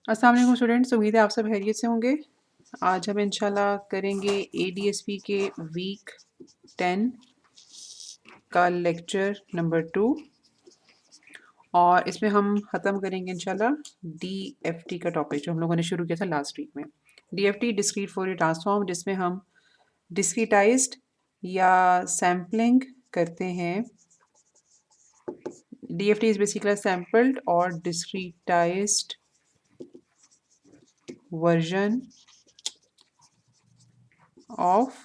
अस्सलाम वालेकुम स्टूडेंट्स, उम्मीद है आप सब खैरियत से होंगे। आज हम इंशाल्लाह करेंगे एडीएसपी के वीक 10 का लेक्चर नंबर 2 और इसमें हम ख़त्म करेंगे इंशाल्लाह डीएफटी का टॉपिक जो हम लोगों ने शुरू किया था लास्ट वीक में। डीएफटी डिस्क्रीट फोरियर ट्रांसफॉर्म, जिसमें हम डिस्क्रीटाइज्ड या सैम्पलिंग करते हैं। डीएफटी इज बेसिकली सैम्पल्ड और डिस्क्रीटाइज्ड वर्जन ऑफ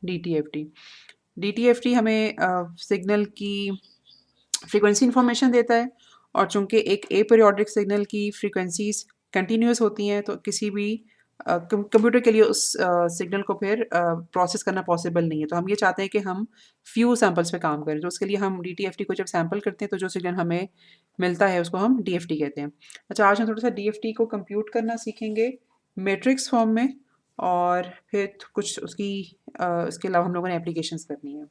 डीटीएफटी। डीटीएफटी हमें सिग्नल की फ्रीक्वेंसी इंफॉर्मेशन देता है और चूंकि एक एपीरियोडिक सिग्नल की फ्रीक्वेंसीज कंटिन्यूस होती हैं तो किसी भी कंप्यूटर के लिए उस सिग्नल को फिर प्रोसेस करना पॉसिबल नहीं है। तो हम ये चाहते हैं कि हम फ्यू सैम्पल्स पे काम करें, तो उसके लिए हम डीटीएफटी को जब सैम्पल करते हैं तो जो सिग्नल हमें मिलता है उसको हम डीएफटी कहते हैं। अच्छा, आज हम थोड़ा सा डीएफटी को कंप्यूट करना सीखेंगे मैट्रिक्स फॉर्म में और फिर कुछ इसके अलावा हम लोगों ने एप्लीकेशंस करनी है।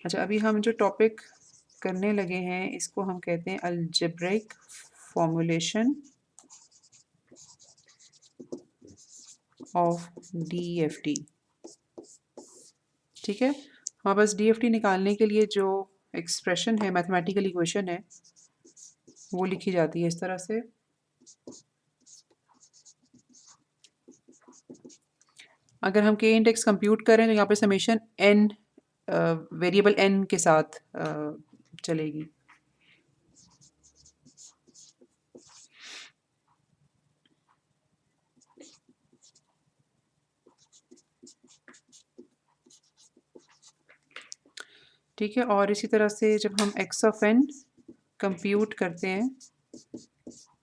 अच्छा, अभी हम जो टॉपिक करने लगे हैं इसको हम कहते हैं अलजेब्रिक फॉर्मूलेशन ऑफ डीएफटी। ठीक है, हमारे पास डीएफटी निकालने के लिए जो एक्सप्रेशन है, मैथमेटिकल इक्वेशन है, वो लिखी जाती है इस तरह से। अगर हम के इंडेक्स कंप्यूट करें तो यहाँ पे समेशन एन वेरिएबल एन के साथ चलेगी। ठीक है, और इसी तरह से जब हम एक्स ऑफ एन कंप्यूट करते हैं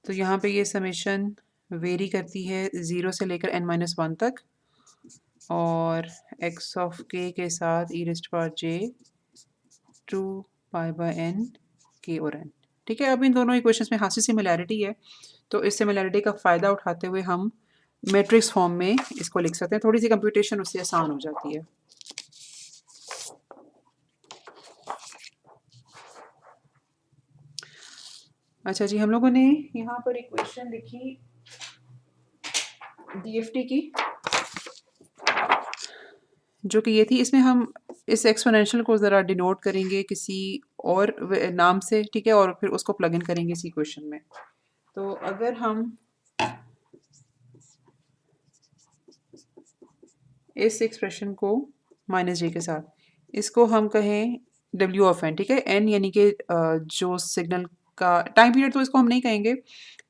तो यहाँ पे ये समेशन वेरी करती है 0 से लेकर n-1 तक और एक्स ऑफ के साथ e raised to power j 2 pi by n k और n। ठीक है, अब इन दोनों इक्वेशंस में खासी सिमिलैरिटी है, तो इस सिमिलैरिटी का फ़ायदा उठाते हुए हम मैट्रिक्स फॉर्म में इसको लिख सकते हैं। थोड़ी सी कंप्यूटेशन उससे आसान हो जाती है। अच्छा जी, हम लोगों ने यहाँ पर इक्वेशन लिखी डीएफटी की, जो कि ये थी। इसमें हम इस एक्सपोनेंशियल को ज़रा डिनोट करेंगे किसी और नाम से, ठीक है, और फिर उसको प्लग इन करेंगे इस इक्वेशन में। तो अगर हम इस एक्सप्रेशन को माइनस जे के साथ इसको हम कहें डब्ल्यू ऑफ एन, ठीक है, एन यानी कि जो सिग्नल का टाइम पीरियड, तो इसको हम नहीं कहेंगे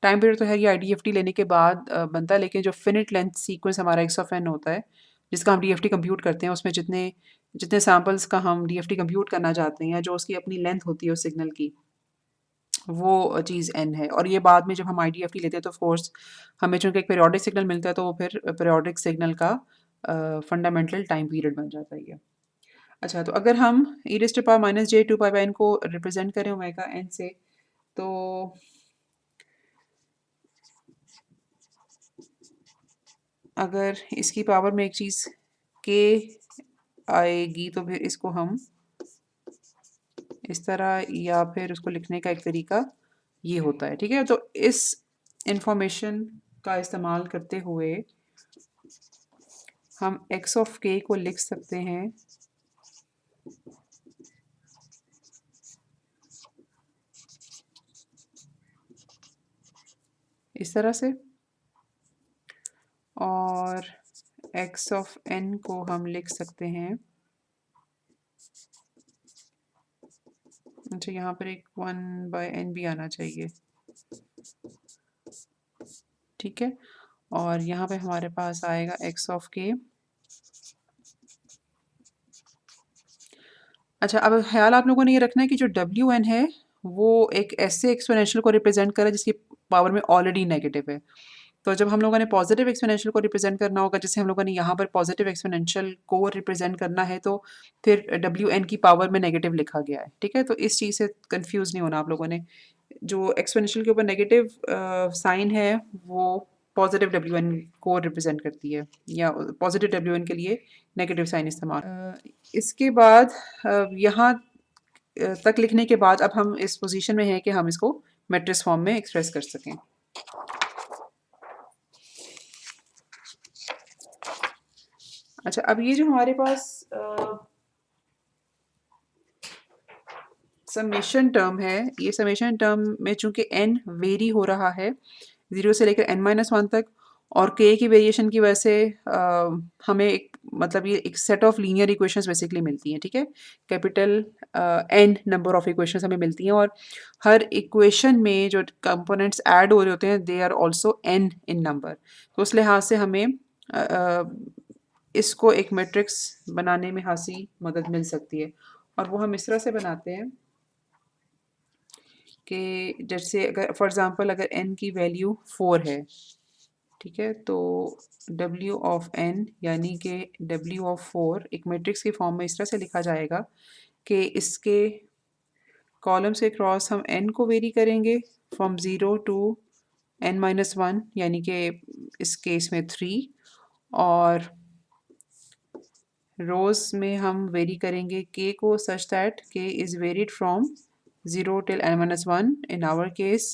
टाइम पीरियड, तो है ये आईडीएफटी लेने के बाद बनता है, लेकिन जो फिनिट लेंथ सीक्वेंस हमारा एक्स ऑफ एन होता है जिसका हम डीएफटी कंप्यूट करते हैं, उसमें जितने जितने सैम्पल्स का हम डीएफटी कंप्यूट करना चाहते हैं, जो उसकी अपनी लेंथ होती है उस सिग्नल की, वो चीज़ एन है। और ये बाद में जब हम आईडीएफटी लेते हैं तो ऑफ कोर्स हमें चूंकि एक पीरियोडिक सिग्नल मिलता है तो वो फिर पीरियोडिक सिग्नल का फंडामेंटल टाइम पीरियड बन जाता है ये। अच्छा, तो अगर हम e raised to power minus j 2 pi by n को रिप्रेजेंट करें ओमेगा एन से, तो अगर इसकी पावर में एक चीज़ के आएगी तो फिर इसको हम इस तरह, या फिर उसको लिखने का एक तरीका ये होता है। ठीक है, तो इस इंफॉर्मेशन का इस्तेमाल करते हुए हम एक्स ऑफ के को लिख सकते हैं इस तरह से, और एक्स ऑफ एन को हम लिख सकते हैं, अच्छा यहाँ पर एक 1 बाय एन भी आना चाहिए, ठीक है, और यहाँ पे हमारे पास आएगा एक्स ऑफ के। अच्छा, अब ख्याल आप लोगों ने ये रखना है कि जो डब्ल्यू एन है वो एक ऐसे एक्सपोनेंशियल को रिप्रेजेंट करे जिसकी पावर में ऑलरेडी नेगेटिव है। तो जब हम लोगों ने पॉजिटिव एक्सपोनेंशियल को रिप्रेजेंट करना होगा, जैसे हम लोगों ने यहाँ पर पॉजिटिव एक्सपोनेंशियल को रिप्रेजेंट करना है, तो फिर डब्ल्यू एन की पावर में नेगेटिव लिखा गया है। ठीक है, तो इस चीज़ से कंफ्यूज नहीं होना आप लोगों ने। जो एक्सपोनेंशियल के ऊपर नेगेटिव साइन है वो पॉजिटिव डब्ल्यू एन को रिप्रेजेंट करती है, या पॉजिटिव डब्ल्यू एन के लिए नेगेटिव साइन इस्तेमाल। इसके बाद यहाँ तक लिखने के बाद अब हम इस पोजीशन में हैं कि हम इसको मैट्रिक्स फॉर्म में एक्सप्रेस कर सकें। अच्छा, अब ये जो हमारे पास समेशन टर्म है, ये समेशन टर्म में चूंकि n वेरी हो रहा है 0 से लेकर n-1 तक, और k की वेरिएशन की वजह से हमें एक मतलब ये एक set of linear equations basically मिलती हैं, ठीक है? Capital n number of equations हमें मिलती हैं, और हर इक्वेशन में जो कंपोनेंट्स ऐड हो रहे होते हैं they are also n in number. तो उस लिहाज से हमें इसको एक मैट्रिक्स बनाने में खासी मदद मिल सकती है, और वो हम इस तरह से बनाते हैं कि जैसे अगर फॉर एग्ज़ाम्पल अगर n की वैल्यू 4 है, ठीक है? तो W ऑफ n यानी कि W ऑफ 4 एक मैट्रिक्स की फॉर्म में इस तरह से लिखा जाएगा कि इसके कॉलम्स के क्रॉस हम n को वेरी करेंगे फ्रॉम 0 टू n-1 यानी कि इस केस में 3, और रोज़ में हम वेरी करेंगे k को such that k is varied from 0 till n-1 in our case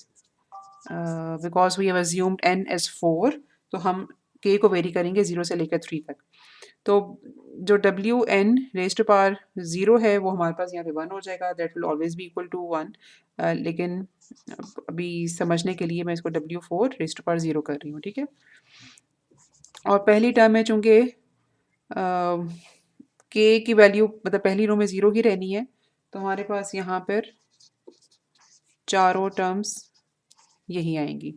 because we have assumed n as 4, तो हम k को वेरी करेंगे 0 से लेकर 3 तक। तो जो W N raise to power 0 है वो हमारे पास यहाँ पे 1 हो जाएगा, that will always be equal to 1। लेकिन अभी समझने के लिए मैं इसको W4 रेज टू पावर 0 कर रही हूँ, ठीक है? और पहली टर्म में चूँकि k की वैल्यू मतलब पहली रो में 0 ही रहनी है, तो हमारे पास यहाँ पर चारों टर्म्स यही आएंगी।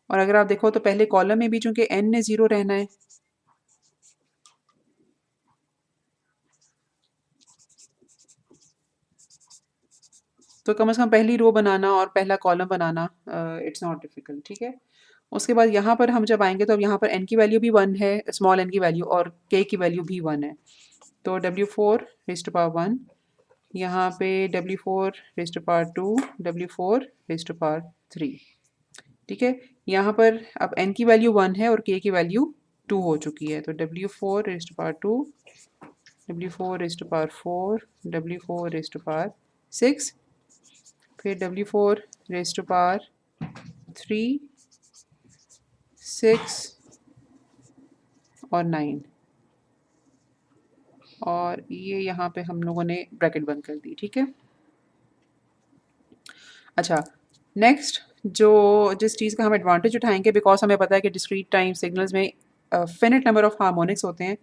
और अगर आप देखो तो पहले कॉलम में भी चूँकि n ने 0 रहना है, तो कम से कम पहली रो बनाना और पहला column banana it's not difficult, ठीक है? उसके बाद यहाँ पर हम जब आएंगे तो अब यहाँ पर n की वैल्यू भी 1 है, स्मॉल n की वैल्यू, और k की वैल्यू भी 1 है, तो W4 रेज टू पावर 1, यहाँ पे W4 raise to power 2, W4 raise to power 3, ठीक है? यहाँ पर अब n की वैल्यू 1 है और k की वैल्यू 2 हो चुकी है, तो W4 raise to power 2, W4 raise to power 4, W4 raise to power 6, फिर W4 रेज टू पावर 3, 6 और 9, और ये यहाँ पे हम लोगों ने ब्रैकेट बंद कर दी, ठीक है? अच्छा, नेक्स्ट जो जिस चीज़ का हम एडवांटेज उठाएंगे, बिकॉज हमें पता है कि डिस्क्रीट टाइम सिग्नल्स में फिनिट नंबर ऑफ हार्मोनिक्स होते हैं,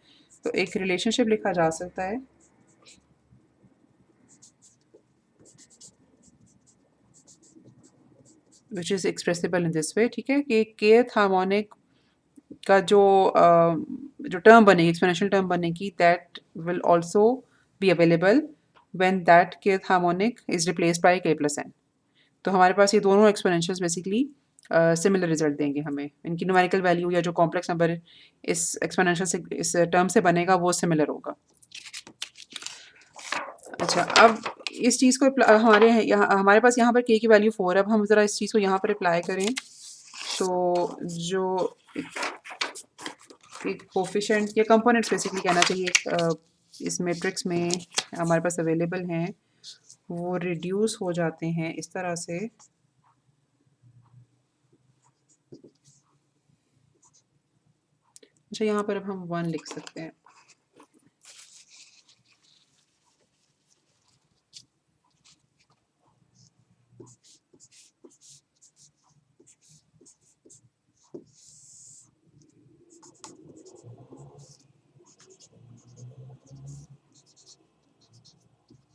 तो एक रिलेशनशिप लिखा जा सकता है which is expressible in this way, ठीक है? कि kth हार्मोनिक का जो टर्म बनेगी, एक्सपोनेंशियल टर्म बनेगी, that will also be available when that kth harmonic is replaced by k plus n। तो हमारे पास ये दोनों एक्सपोनेंशियल्स बेसिकली सिमिलर रिजल्ट देंगे हमें, इनकी न्यूमेरिकल वैल्यू या जो कॉम्प्लेक्स नंबर इस एक्सपोनेंशियल से इस टर्म से बनेगा वो सिमिलर होगा। अच्छा, अब इस चीज़ को हमारे यहाँ हमारे पास यहाँ पर k की वैल्यू 4 है, अब हम ज़रा इस चीज़ को यहाँ पर अप्लाई करें, तो जो एक कोफिशिएंट या कंपोनेंट्स बेसिकली कहना चाहिए इस मैट्रिक्स में हमारे पास अवेलेबल हैं, वो रिड्यूस हो जाते हैं इस तरह से। अच्छा, यहाँ पर अब हम 1 लिख सकते हैं।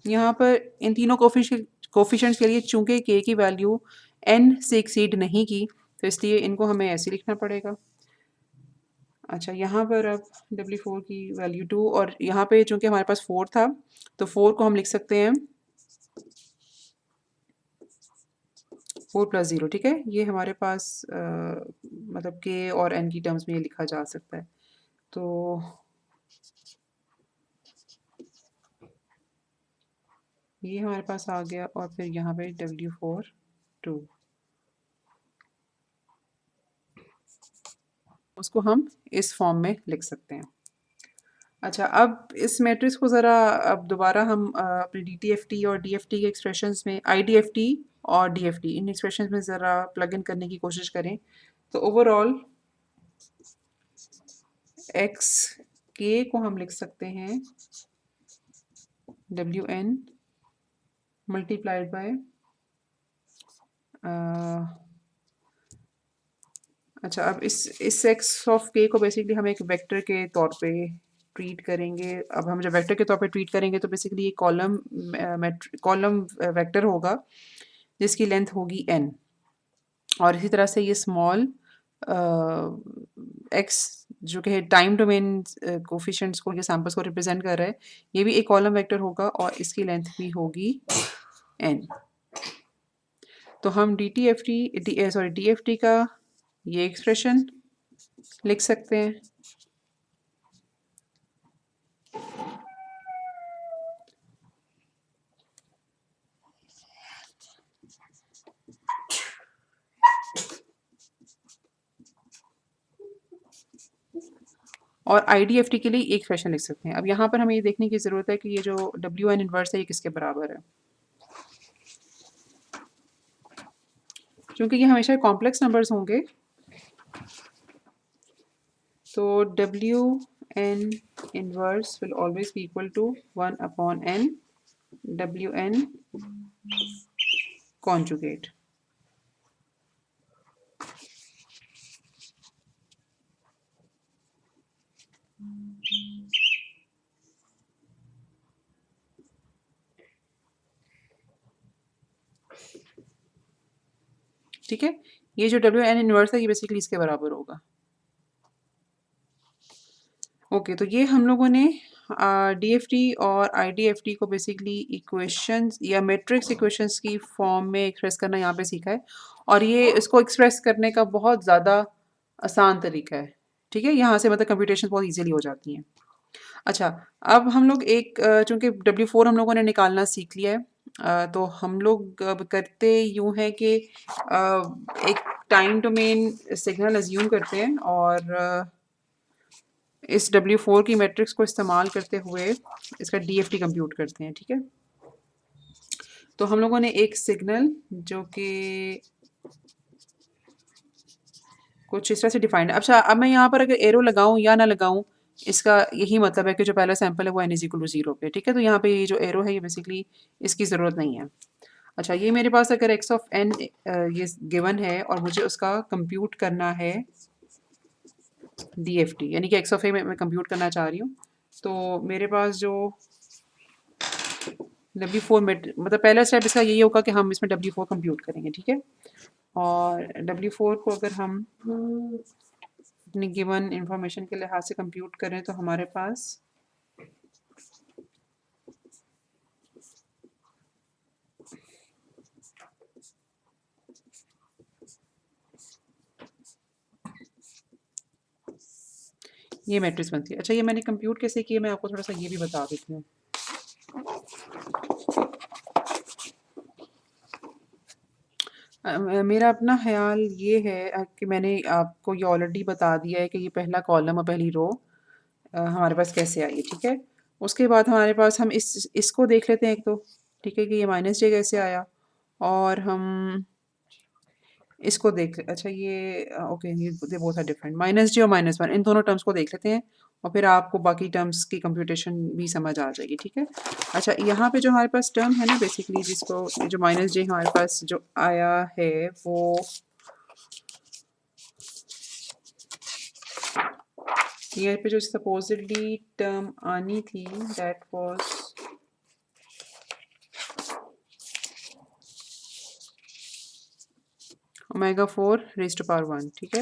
यहाँ पर इन तीनों कोफिशिएंट्स के लिए चूंकि k की वैल्यू n से एक्सीड नहीं की, तो इसलिए इनको हमें ऐसे लिखना पड़ेगा। अच्छा, यहाँ पर अब W4 की वैल्यू 2, और यहाँ पे चूंकि हमारे पास 4 था, तो 4 को हम लिख सकते हैं 4 प्लस 0, ठीक है? ये हमारे पास मतलब k और n की टर्म्स में ये लिखा जा सकता है। तो ये हमारे पास आ गया, और फिर यहाँ पे W4 2, उसको हम इस फॉर्म में लिख सकते हैं। अच्छा, अब इस मैट्रिक्स को ज़रा अब दोबारा हम अपने DTFT और DFT के एक्सप्रेशंस में IDFT और DFT इन एक्सप्रेशंस में ज़रा प्लग इन करने की कोशिश करें। तो ओवरऑल एक्स के को हम लिख सकते हैं WN मल्टीप्लाइड बाय अच्छा, अब इस एक्स ऑफ के को बेसिकली हम एक वेक्टर के तौर पे ट्रीट करेंगे। अब हम जब वेक्टर के तौर पे ट्रीट करेंगे तो बेसिकली ये कॉलम वेक्टर होगा जिसकी लेंथ होगी n, और इसी तरह से ये स्मॉल एक्स जो कि टाइम डोमेन कोफिशिएंट्स को या सैम्पल्स को रिप्रेजेंट कर रहा है, ये भी एक कॉलम वेक्टर होगा और इसकी लेंथ भी होगी n। तो हम DFT का ये एक्सप्रेशन लिख सकते हैं। और IDFT के लिए एक एक्सप्रेशन लिख सकते हैं। अब यहाँ पर हमें ये देखने की ज़रूरत है कि ये जो WN इन्वर्स है ये किसके बराबर है। क्योंकि ये हमेशा कॉम्प्लेक्स नंबर्स होंगे तो WN inverse will always be equal to 1/n WN conjugate. ठीक है, ये जो WN इन्वर्स है ये बेसिकली इसके बराबर होगा। ओके, तो ये हम लोगों ने DFT और IDFT को बेसिकली इक्वेशंस या मैट्रिक्स इक्वेशंस की फॉर्म में एक्सप्रेस करना यहाँ पे सीखा है, और ये इसको एक्सप्रेस करने का बहुत ज़्यादा आसान तरीका है। ठीक है, यहाँ से मतलब कंप्यूटेशन बहुत इजीली हो जाती हैं। अच्छा, अब हम लोग चूँकि W4 हम लोगों ने निकालना सीख लिया है, तो हम लोग अब करते यूँ हैं कि एक टाइम डोमेन सिग्नल अज्यूम करते हैं और इस W4 की मैट्रिक्स को इस्तेमाल करते हुए इसका DFT कंप्यूट करते हैं। ठीक है, तो हम लोगों ने एक सिग्नल जो कि कुछ इस तरह से डिफाइंड है। अच्छा, अब मैं यहाँ पर अगर एरो लगाऊं या ना लगाऊं, इसका यही मतलब है कि जो पहला सैंपल है वो n इक्वल टू 0 पे। ठीक है, तो यहाँ पे ये जो एरो है ये बेसिकली इसकी ज़रूरत नहीं है। अच्छा, ये मेरे पास अगर x ऑफ n ये गिवन है और मुझे उसका कंप्यूट करना है DFT, यानी कि x ऑफ a मैं कंप्यूट करना चाह रही हूँ, तो मेरे पास जो W4 मतलब पहला स्टेप इसका यही होगा कि हम इसमें W4 कंप्यूट करेंगे। ठीक है, और W4 को अगर हम अपनी गिवन इंफॉर्मेशन के लिहाज से कंप्यूट करें तो हमारे पास ये मैट्रिक्स बनती है। अच्छा, ये मैंने कंप्यूट कैसे किया, मैं आपको थोड़ा सा ये भी बता देती हूँ। मेरा अपना ख्याल ये है कि मैंने आपको ये ऑलरेडी बता दिया है कि ये पहला कॉलम और पहली रो हमारे पास कैसे आई है। ठीक है, उसके बाद हमारे पास हम इसको देख लेते हैं एक तो। ठीक है, कि ये -j कैसे आया, और हम इसको अच्छा ये ओके, ये बोथ आर डिफरेंट, -j और -1 इन दोनों टर्म्स को देख लेते हैं और फिर आपको बाकी टर्म्स की कंप्यूटेशन भी समझ आ जाएगी। ठीक है, अच्छा यहाँ पे जो हमारे पास टर्म है ना बेसिकली जिसको जो -j हमारे पास जो आया है वो यहाँ पे जो सपोजिटली टर्म आनी थी that was omega 4 raise to power 1। ठीक है,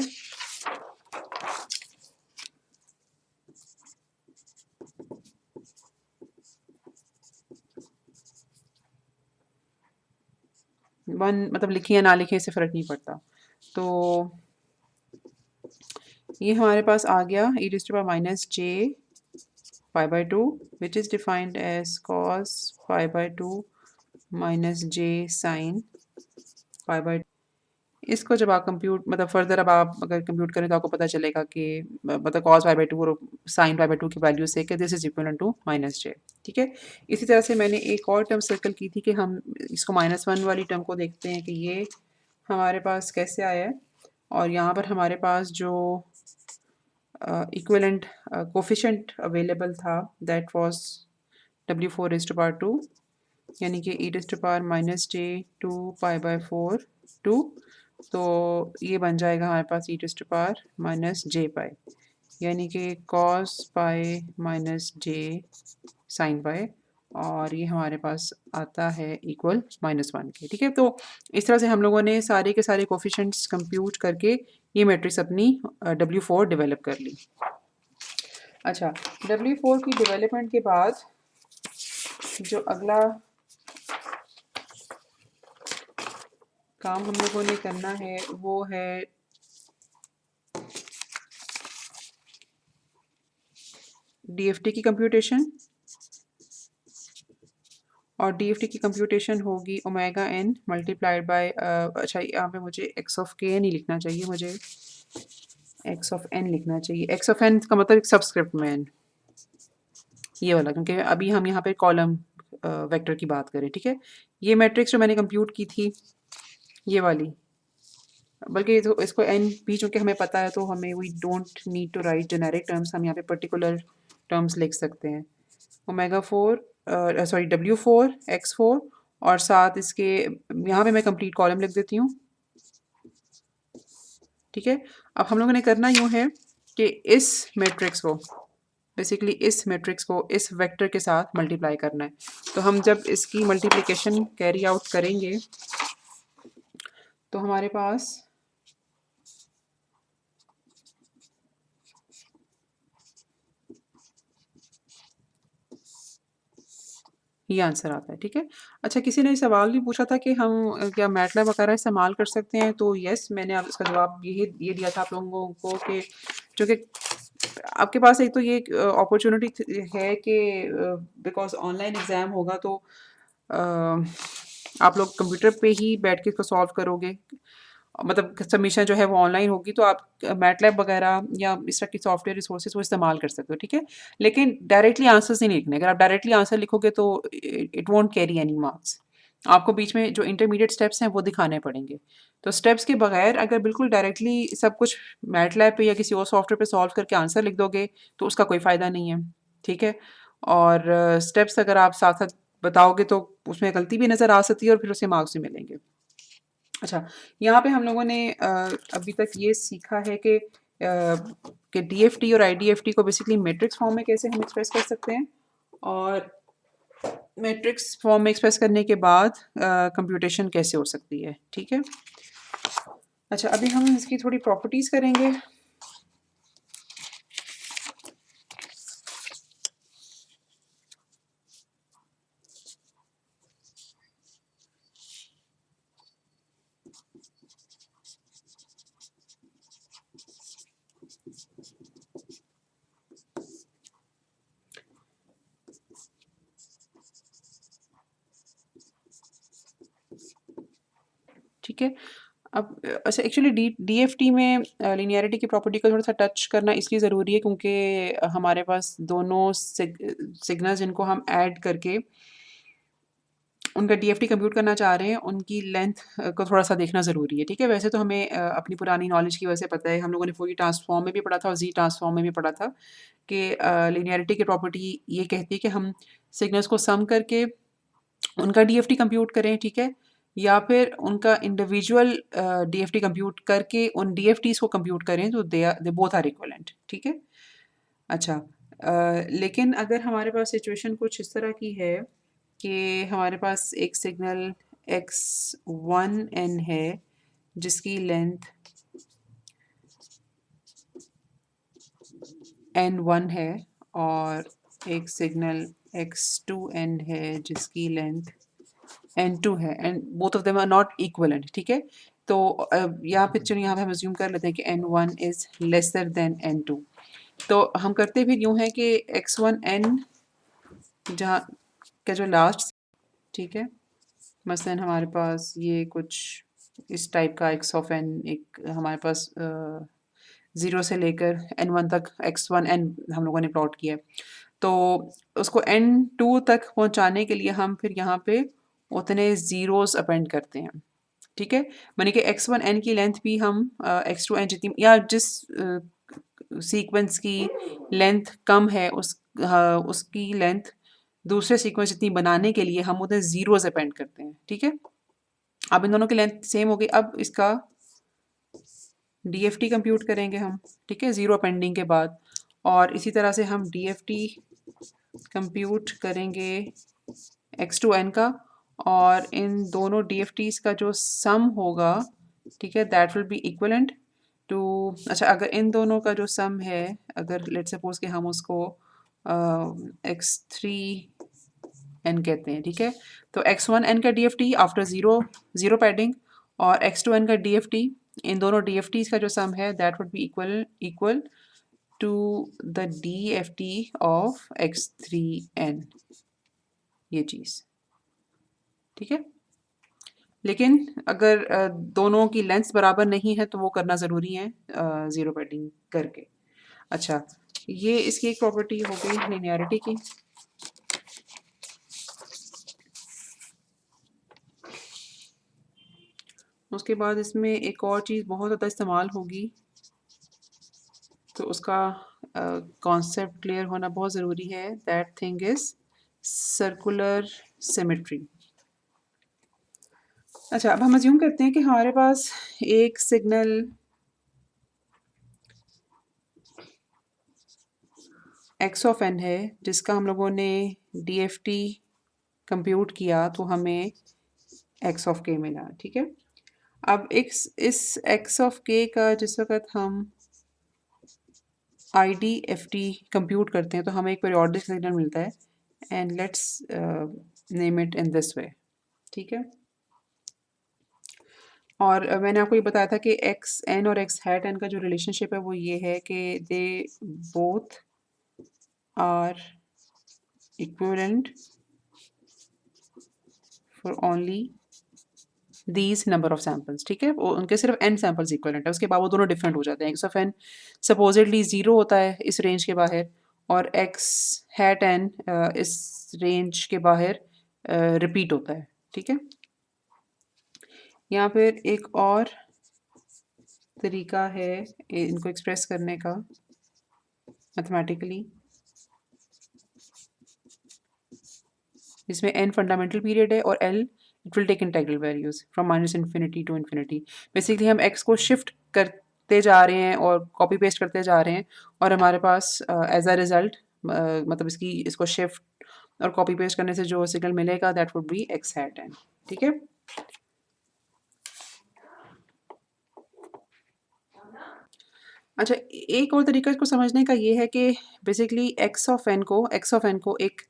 वन मतलब लिखे या ना लिखे इससे फ़र्क नहीं पड़ता। तो ये हमारे पास आ गया e⁻ j π/2 which is defined as cos π/2 - j sin π/2। इसको जब आप कंप्यूट मतलब फर्दर अब आप अगर कंप्यूट करें तो आपको पता चलेगा कि मतलब कॉस पाई बाई टू और साइन पाई बाई टू की वैल्यू से कि this is equal to minus j. ठीक है, इसी तरह से मैंने एक और टर्म सर्कल की थी कि हम इसको -1 वाली टर्म को देखते हैं कि ये हमारे पास कैसे आया है। और यहाँ पर हमारे पास जो इक्विवेलेंट कोफिशिएंट अवेलेबल था दैट वाज W4 टू यानी कि e⁻−j2π/4 तो ये बन जाएगा हमारे पास e⁻−j पाई यानी कि cos पाई माइनस जे साइन पाई और ये हमारे पास आता है इक्वल -1 के। ठीक है, तो इस तरह से हम लोगों ने सारे के सारे कोफिशिएंट्स कंप्यूट करके ये मैट्रिक्स अपनी W4 डेवलप कर ली। अच्छा, W4 की डेवलपमेंट के बाद जो अगला काम हम लोगों ने करना है वो है DFT की कंप्यूटेशन। और DFT की कंप्यूटेशन होगी ओमेगा n मल्टीप्लाइड बाय अच्छा यहाँ पे मुझे x ऑफ k नहीं लिखना चाहिए, मुझे x ऑफ n लिखना चाहिए। x ऑफ n का मतलब सबस्क्रिप्ट में n, ये वाला, क्योंकि अभी हम यहाँ पे कॉलम वेक्टर की बात करें। ठीक है, ये मैट्रिक्स जो मैंने कंप्यूट की थी ये वाली, बल्कि तो इसको n भी चूँकि हमें पता है तो हमें we don't need to write generic terms, हम यहाँ पे पर्टिकुलर टर्म्स लिख सकते हैं। ओमेगा 4 सॉरी W4 X4 और साथ इसके यहाँ पे मैं कंप्लीट कॉलम लिख देती हूँ। ठीक है, अब हम लोगों ने करना यूँ है कि इस मैट्रिक्स को बेसिकली इस मैट्रिक्स को इस वेक्टर के साथ मल्टीप्लाई करना है। तो हम जब इसकी मल्टीप्लिकेशन कैरी आउट करेंगे तो हमारे पास ये आंसर आता है। ठीक है, अच्छा किसी ने सवाल भी पूछा था कि हम क्या मैटलैब वगैरह इस्तेमाल कर सकते हैं, तो यस मैंने अब इसका जवाब ये दिया था आप लोगों को कि चूँकि आपके पास एक तो ये अपॉर्चुनिटी है कि बिकॉज़ ऑनलाइन एग्ज़ाम होगा तो आप लोग कंप्यूटर पे ही बैठ के इसको सॉल्व करोगे। मतलब सबमिशन जो है वो ऑनलाइन होगी तो आप मैटलैब वगैरह या इस तरह की सॉफ्टवेयर रिसोर्सेज वो इस्तेमाल कर सकते हो। ठीक है, लेकिन डायरेक्टली आंसर्स नहीं लिखने। अगर आप डायरेक्टली आंसर लिखोगे तो it won't carry any marks. आपको बीच में जो इंटरमीडिएट स्टेप्स हैं वो दिखाने पड़ेंगे। तो स्टेप्स के बगैर अगर बिल्कुल डायरेक्टली सब कुछ मैटलैब पे या किसी और सॉफ्टवेयर पे सॉल्व करके आंसर लिख दोगे तो उसका कोई फ़ायदा नहीं है। ठीक है, और स्टेप्स अगर आप साथ-साथ बताओगे तो उसमें गलती भी नज़र आ सकती है और फिर उससे मार्क्स भी मिलेंगे। अच्छा, यहाँ पे हम लोगों ने अभी तक ये सीखा है कि DFT और IDFT को बेसिकली मैट्रिक्स फॉर्म में कैसे हम एक्सप्रेस कर सकते हैं और मैट्रिक्स फॉर्म में एक्सप्रेस करने के बाद कंप्यूटेशन कैसे हो सकती है। ठीक है, अच्छा अभी हम इसकी थोड़ी प्रॉपर्टीज़ करेंगे। ठीक है, अब अच्छा एक्चुअली DFT में लीनियरिटी की प्रॉपर्टी को थोड़ा सा टच करना इसलिए ज़रूरी है क्योंकि हमारे पास दोनों सिग्नल्स जिनको हम ऐड करके उनका DFT कंप्यूट करना चाह रहे हैं, उनकी लेंथ को थोड़ा-सा देखना ज़रूरी है। ठीक है, वैसे तो हमें अपनी पुरानी नॉलेज की वजह से पता है, हम लोगों ने फूरियर ट्रांसफॉर्म में भी पढ़ा था और ज़ी ट्रांसफॉर्म में भी पढ़ा था कि लीनियरिटी की प्रॉपर्टी ये कहती है कि हम सिग्नल्स को सम करके उनका DFT कंप्यूट करें। ठीक है, या फिर उनका इंडिविजुअल DFT कंप्यूट करके उन DFTs को कंप्यूट करें तो दे बोथ आर इक्विवेलेंट। ठीक है, अच्छा लेकिन अगर हमारे पास सिचुएशन कुछ इस तरह की है कि हमारे पास एक सिग्नल x1n है जिसकी लेंथ n1 है और एक सिग्नल x2n है जिसकी लेंथ n2 है and both of them are not equivalent. ठीक है, तो यहाँ पे चलिए यहाँ पे हम अज्यूम कर लेते हैं कि n1 is lesser than n2। तो हम करते फिर यूँ है कि x1n जहाँ का जो लास्ट, ठीक है, मसलन हमारे पास ये कुछ इस टाइप का एक्स ऑफ एन एक हमारे पास 0 से लेकर n1 तक x1 n हम लोगों ने प्लॉट किया है। तो उसको n2 तक पहुंचाने के लिए हम फिर यहाँ पे उतने ज़ीरोज़ अपेंड करते हैं, ठीक है? माने कि x1 n की लेंथ भी हम x2 n जितनी या जिस सीक्वेंस की लेंथ कम है उसकी लेंथ दूसरे सीक्वेंस जितनी बनाने के लिए हम उतने ज़ीरोज़ अपेंड करते हैं, ठीक है? अब इन दोनों की लेंथ सेम हो गई, अब इसका डीएफटी कंप्यूट करेंगे हम, ठीक है, ज़ीरो अपेंडिंग के बाद। और इसी तरह से हम डीएफटी कंप्यूट करेंगे x2n का, और इन दोनों डीएफटीज़ का जो सम होगा, ठीक है, that will be equivalent to, अच्छा अगर इन दोनों का जो सम है, अगर लेट्स सपोज कि हम उसको x3n कहते हैं, ठीक है, तो x1n का डीएफटी आफ्टर ज़ीरो पैडिंग और x2n का डीएफटी, इन दोनों डीएफटीज़ का जो सम है that would be equal to the DFT of x3n, ये चीज़, ठीक है। लेकिन अगर दोनों की लेंथ्स बराबर नहीं है तो वो करना ज़रूरी है ज़ीरो पैडिंग करके। अच्छा, ये इसकी एक प्रॉपर्टी हो गई लिनियरिटी की। उसके बाद इसमें एक और चीज़ बहुत ज़्यादा इस्तेमाल होगी, तो उसका कॉन्सेप्ट क्लियर होना बहुत ज़रूरी है। That thing is circular symmetry. अच्छा, अब हम अज्यूम करते हैं कि हमारे पास एक सिग्नल एक्स ऑफ एन है जिसका हम लोगों ने डीएफटी कंप्यूट किया तो हमें एक्स ऑफ के मिला, ठीक है। अब इस एक्स ऑफ के का जिस वक्त हम I D F T compute करते हैं तो हमें एक पीरियोडिक सिग्नल मिलता है, and let's name it in this way, ठीक है। और मैंने आपको ये बताया था कि एक्स एन और एक्स हैट एन का जो रिलेशनशिप है वो ये है कि they both are equivalent for only these number of samples, ठीक है। उनके सिर्फ एन सैम्पल्स इक्वलेंट है, उसके बाद वो दोनों डिफरेंट हो जाते हैं। X of n supposedly zero होता है इस रेंज के बाहर, और एक्स हैट एन इस रेंज के बाहर रिपीट होता है, ठीक है। यहाँ फिर एक और तरीका है इनको एक्सप्रेस करने का मैथमेटिकली, इसमें n फंडामेंटल पीरियड है और l it will take integral values from minus infinity to infinity. Basically हम x को शिफ्ट करते जा रहे हैं और कॉपी पेस्ट करते जा रहे हैं, और हमारे पास एज अ रिजल्ट मतलब इसको शिफ्ट और कॉपी पेस्ट करने से जो सिग्नल मिलेगा that would B x hat n, ठीक है। अच्छा, एक और तरीका इसको समझने का ये है कि बेसिकली एक्स ऑफ एन को एक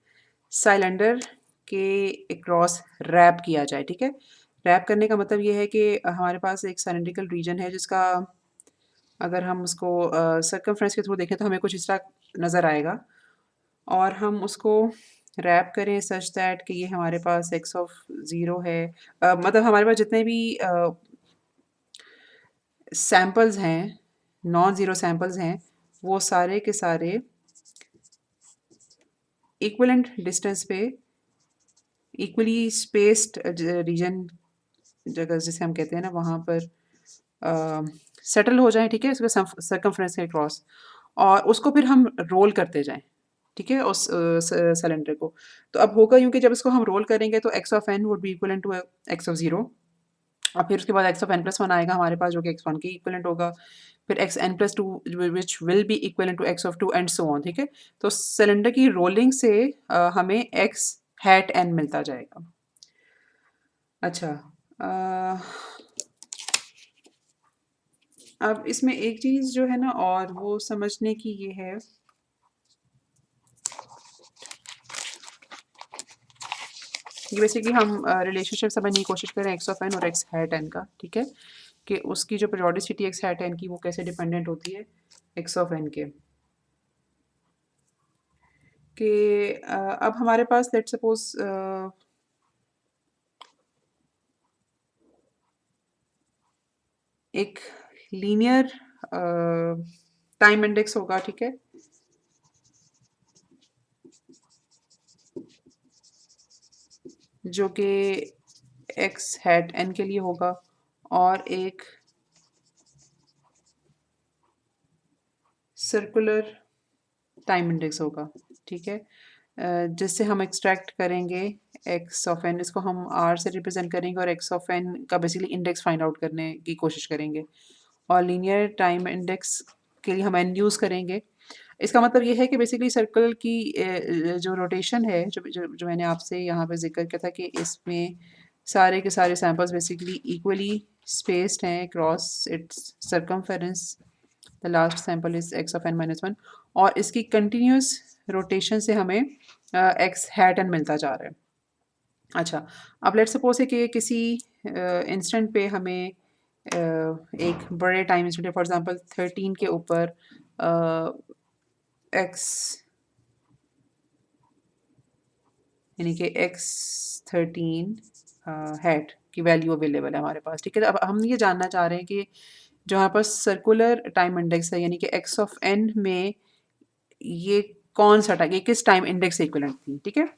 साइलेंडर के क्रॉस रैप किया जाए, ठीक है। रैप करने का मतलब ये है कि हमारे पास एक साइलेंड्रिकल रीजन है जिसका अगर हम उसको सर्कमफ्रेंस के थ्रू देखें तो हमें कुछ इस तरह नज़र आएगा, और हम उसको रैप करें सच दैट कि ये हमारे पास एक्स ऑफ ज़ीरो है, मतलब हमारे पास जितने भी सैम्पल्स हैं, नॉन ज़ीरो सैम्पल्स हैं, वो सारे के सारे इक्विवेलेंट डिस्टेंस पे इक्वली स्पेस्ड रीजन, जगह जिसे हम कहते हैं ना, वहाँ पर सेटल हो जाएं, ठीक है, उसके सर्कमफ्रेंस के क्रॉस, और उसको फिर हम रोल करते जाएं, ठीक है, उस सिलेंडर को। तो अब होगा यूँ कि जब इसको हम रोल करेंगे तो x of n would be equivalent to x of zero, और फिर उसके बाद x of n plus one आएगा हमारे पास जो कि एक्स वन के इक्वलेंट होगा, फिर x n plus two which will be equivalent to x of two and so on, ठीक है। तो सिलेंडर की रोलिंग से हमें एक्स हैट एन मिलता जाएगा। अच्छा, अब इसमें एक चीज़ जो है ना और वो समझने की ये है कि बेसिकली हम रिलेशनशिप समझने की कोशिश करें एक्स ऑफ एन और एक्स हैट एन का, ठीक है, कि उसकी जो पीरियोडिसिटी एक्स हैट एन की वो कैसे डिपेंडेंट होती है एक्स ऑफ एन के। कि अब हमारे पास लेट सपोज एक लीनियर टाइम इंडेक्स होगा, ठीक है, जो कि एक्स हैट एन के लिए होगा, और एक सर्कुलर टाइम इंडेक्स होगा, ठीक है, जिससे हम एक्सट्रैक्ट करेंगे एक्स ऑफ एन, इसको हम आर से रिप्रेजेंट करेंगे और एक्स ऑफ एन का बेसिकली इंडेक्स फाइंड आउट करने की कोशिश करेंगे, और लीनियर टाइम इंडेक्स के लिए हम एन यूज़ करेंगे। इसका मतलब ये है कि बेसिकली सर्कल की जो रोटेशन है, जो मैंने आपसे यहाँ पे जिक्र किया था कि इसमें सारे के सारे सैंपल्स बेसिकली इक्वली स्पेस्ड हैं cross its circumference, the last sample is x of n minus one, और इसकी कंटिन्यूस रोटेशन से हमें एक्स हैट एन मिलता जा रहा है। अच्छा, अब लेट्स सपोज है कि किसी इंस्टेंट पे हमें एक बड़े टाइम इंस्टेंट, फॉर एग्जांपल 13 के ऊपर एक्स, यानी कि x13 हैट की वैल्यू अवेलेबल है हमारे पास, ठीक है। अब हम ये जानना चाह रहे हैं कि जो हमारे पास सर्कुलर टाइम इंडेक्स है, यानी कि x ऑफ n में ये कौन सा टाइम, ये किस टाइम इंडेक्स से इक्विवेलेंट थी, ठीक है।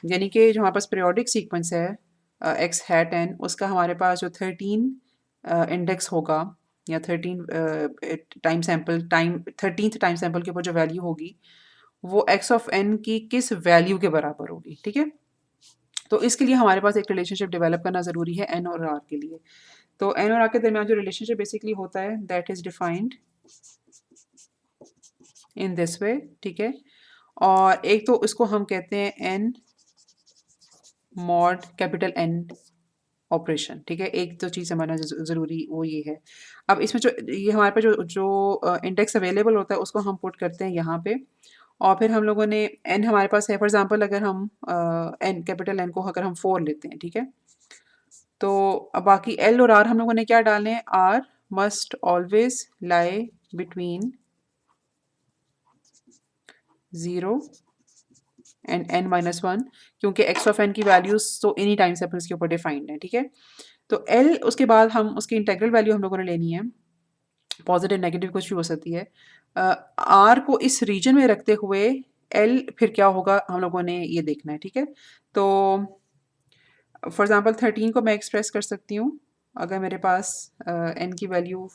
यानी कि जो हमारे पास पीरियोडिक सीक्वेंस है x हैट n, उसका हमारे पास जो 13 इंडेक्स होगा, या 13 time sample, time 13th time sample के ऊपर जो वैल्यू होगी, वो x ऑफ n की किस वैल्यू के बराबर होगी, ठीक है। तो इसके लिए हमारे पास एक रिलेशनशिप डेवलप करना ज़रूरी है एन और आर के लिए। तो एन और आर के दरमियान जो रिलेशनशिप बेसिकली होता है, that is defined in this way, ठीक है। और एक तो इसको हम कहते हैं n mod capital n operation, ठीक है। एक तो चीज़ समझना ज़रूरी वो ये है। अब इसमें जो ये हमारे पास जो इंडेक्स अवेलेबल होता है, उसको हम पुट करते हैं यहाँ पे, और फिर हम लोगों ने एन हमारे पास है, फॉर एग्जांपल अगर हम एन कैपिटल एन को अगर हम 4 लेते हैं, ठीक है, तो अब बाकी एल और आर हम लोगों ने क्या डाले हैं, are must always lie between 0 and n minus one, क्योंकि एक्स ऑफ एन की वैल्यूज तो एनी टाइम सेपल्स के ऊपर डिफाइंड है, ठीक है। तो एल, उसके बाद हम उसकी इंटेग्रल वैल्यू हम लोगों ने लेनी है, पॉजिटिव नेगेटिव कुछ भी हो सकती है। आर को इस रीजन में रखते हुए एल फिर क्या होगा हम लोगों ने ये देखना है, ठीक है। तो फॉर एग्जांपल 13 को मैं एक्सप्रेस कर सकती हूँ, अगर मेरे पास एन की वैल्यू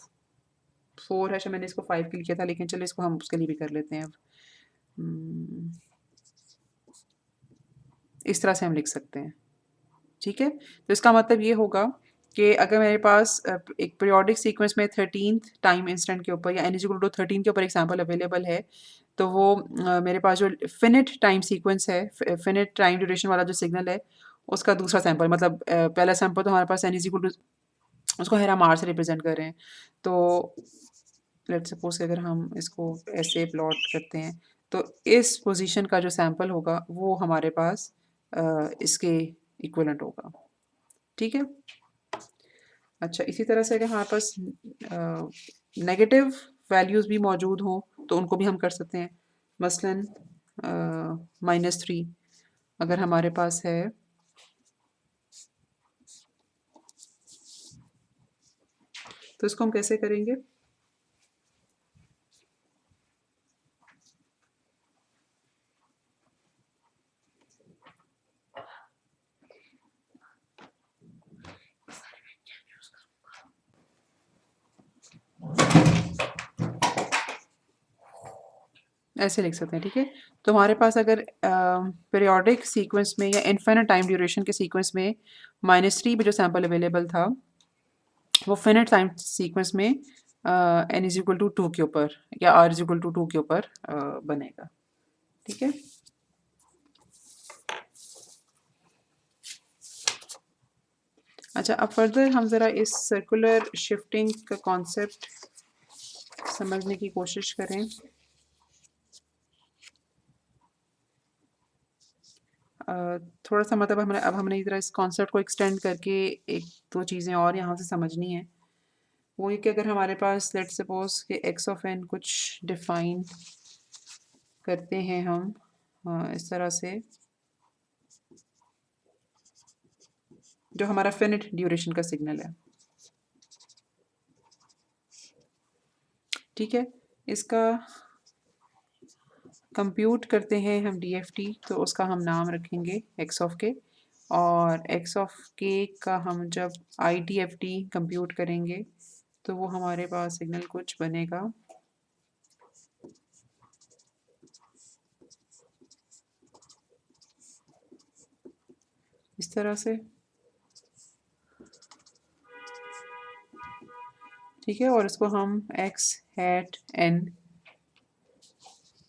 4 है, अच्छा मैंने इसको 5 के लिए किया था, लेकिन चलो इसको हम उसके लिए भी कर लेते हैं अब। हम्म, इस तरह से हम लिख सकते हैं, ठीक है। तो इसका मतलब ये होगा कि अगर मेरे पास एक पीरियोडिक सीक्वेंस में 13th टाइम इंस्टेंट के ऊपर या n इक्वल टू 13 के ऊपर एक सैंपल अवेलेबल है, तो वो मेरे पास जो फिनिट टाइम सीक्वेंस है, फिनिट टाइम ड्यूरेशन वाला जो सिग्नल है, उसका दूसरा सैंपल, मतलब पहला सैंपल तो हमारे पास n इक्वल टू, उसको है हम आर से रिप्रेजेंट कर रहे हैं। तो लेट्स सपोज कि अगर हम इसको ऐसे प्लॉट करते हैं, तो इस पोजीशन का जो सैंपल होगा वो हमारे पास इसके इक्विवेलेंट होगा, ठीक है। अच्छा, इसी तरह से अगर हमारे पास नेगेटिव वैल्यूज़ भी मौजूद हों, तो उनको भी हम कर सकते हैं। मसलन -3 अगर हमारे पास है, तो इसको हम कैसे करेंगे। ऐसे लिख सकते हैं, ठीक है। तो हमारे पास अगर पीरियोडिक सीक्वेंस में या इनफिनिट टाइम ड्यूरेशन के सीक्वेंस में -3 पे जो सैंपल अवेलेबल था, वो फिनिट टाइम सीक्वेंस में n इज इक्वल टू 2 के ऊपर या r इज इक्वल टू 2 के ऊपर बनेगा, ठीक है। अच्छा, अब फर्दर हम ज़रा इस सर्कुलर शिफ्टिंग का कॉन्सेप्ट समझने की कोशिश करें। थोड़ा सा मतलब हमने ज़रा इस कॉन्सेप्ट को एक्सटेंड करके एक दो चीज़ें और यहाँ से समझनी है। वो ये कि अगर हमारे पास लेट्स सपोज कि एक्स ऑफ एन कुछ डिफाइन करते हैं हम इस तरह से, जो हमारा फिनिट ड्यूरेशन का सिग्नल है, ठीक है, इसका कंप्यूट करते हैं हम डीएफटी, तो उसका हम नाम रखेंगे एक्स ऑफ के, और एक्स ऑफ के का हम जब आईडीएफटी कंप्यूट करेंगे तो वो हमारे पास सिग्नल कुछ बनेगा इस तरह से। ठीक है, और इसको हम एक्स हैट एन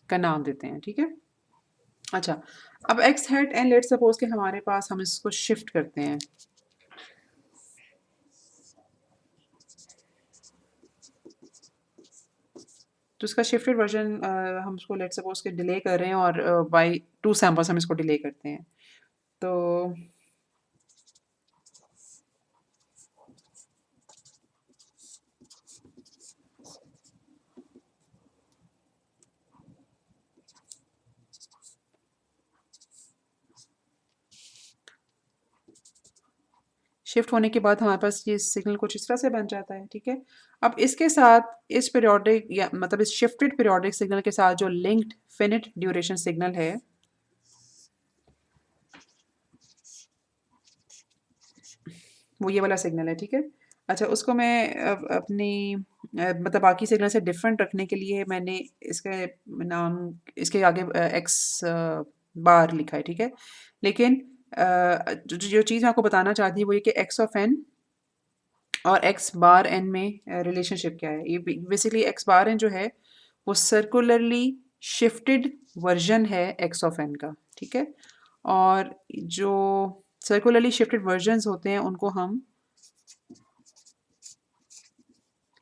का नाम देते हैं। ठीक है, अच्छा, अब x hat n let suppose कि हमारे पास, हम इसको शिफ्ट करते हैं। तो इसका शिफ्टेड वर्जन हम इसको लेट सपोज के डिले कर रहे हैं, और बाय 2 सैम्पल्स हम इसको डिले करते हैं। तो शिफ्ट होने के बाद हमारे पास ये सिग्नल कुछ इस तरह से बन जाता है। ठीक है, अब इसके साथ इस पीरियोडिक, या मतलब इस शिफ्टेड पीरियोडिक सिग्नल के साथ जो लिंक्ड फिनिट ड्यूरेशन सिग्नल है, वो ये वाला सिग्नल है। ठीक है, अच्छा, उसको मैं अपनी मतलब बाकी सिग्नल से डिफरेंट रखने के लिए मैंने इसके नाम, इसके आगे एक्स बार लिखा है। ठीक है, लेकिन जो चीज़ मैं आपको बताना चाहती हूँ वो ये कि एक्स ऑफ एन और एक्स बार एन में रिलेशनशिप क्या है। ये बेसिकली एक्स बार एन जो है वो सर्कुलरली शिफ्टेड वर्जन है एक्स ऑफ एन का। ठीक है, और जो सर्कुलरली शिफ्टेड वर्जन्स होते हैं उनको हम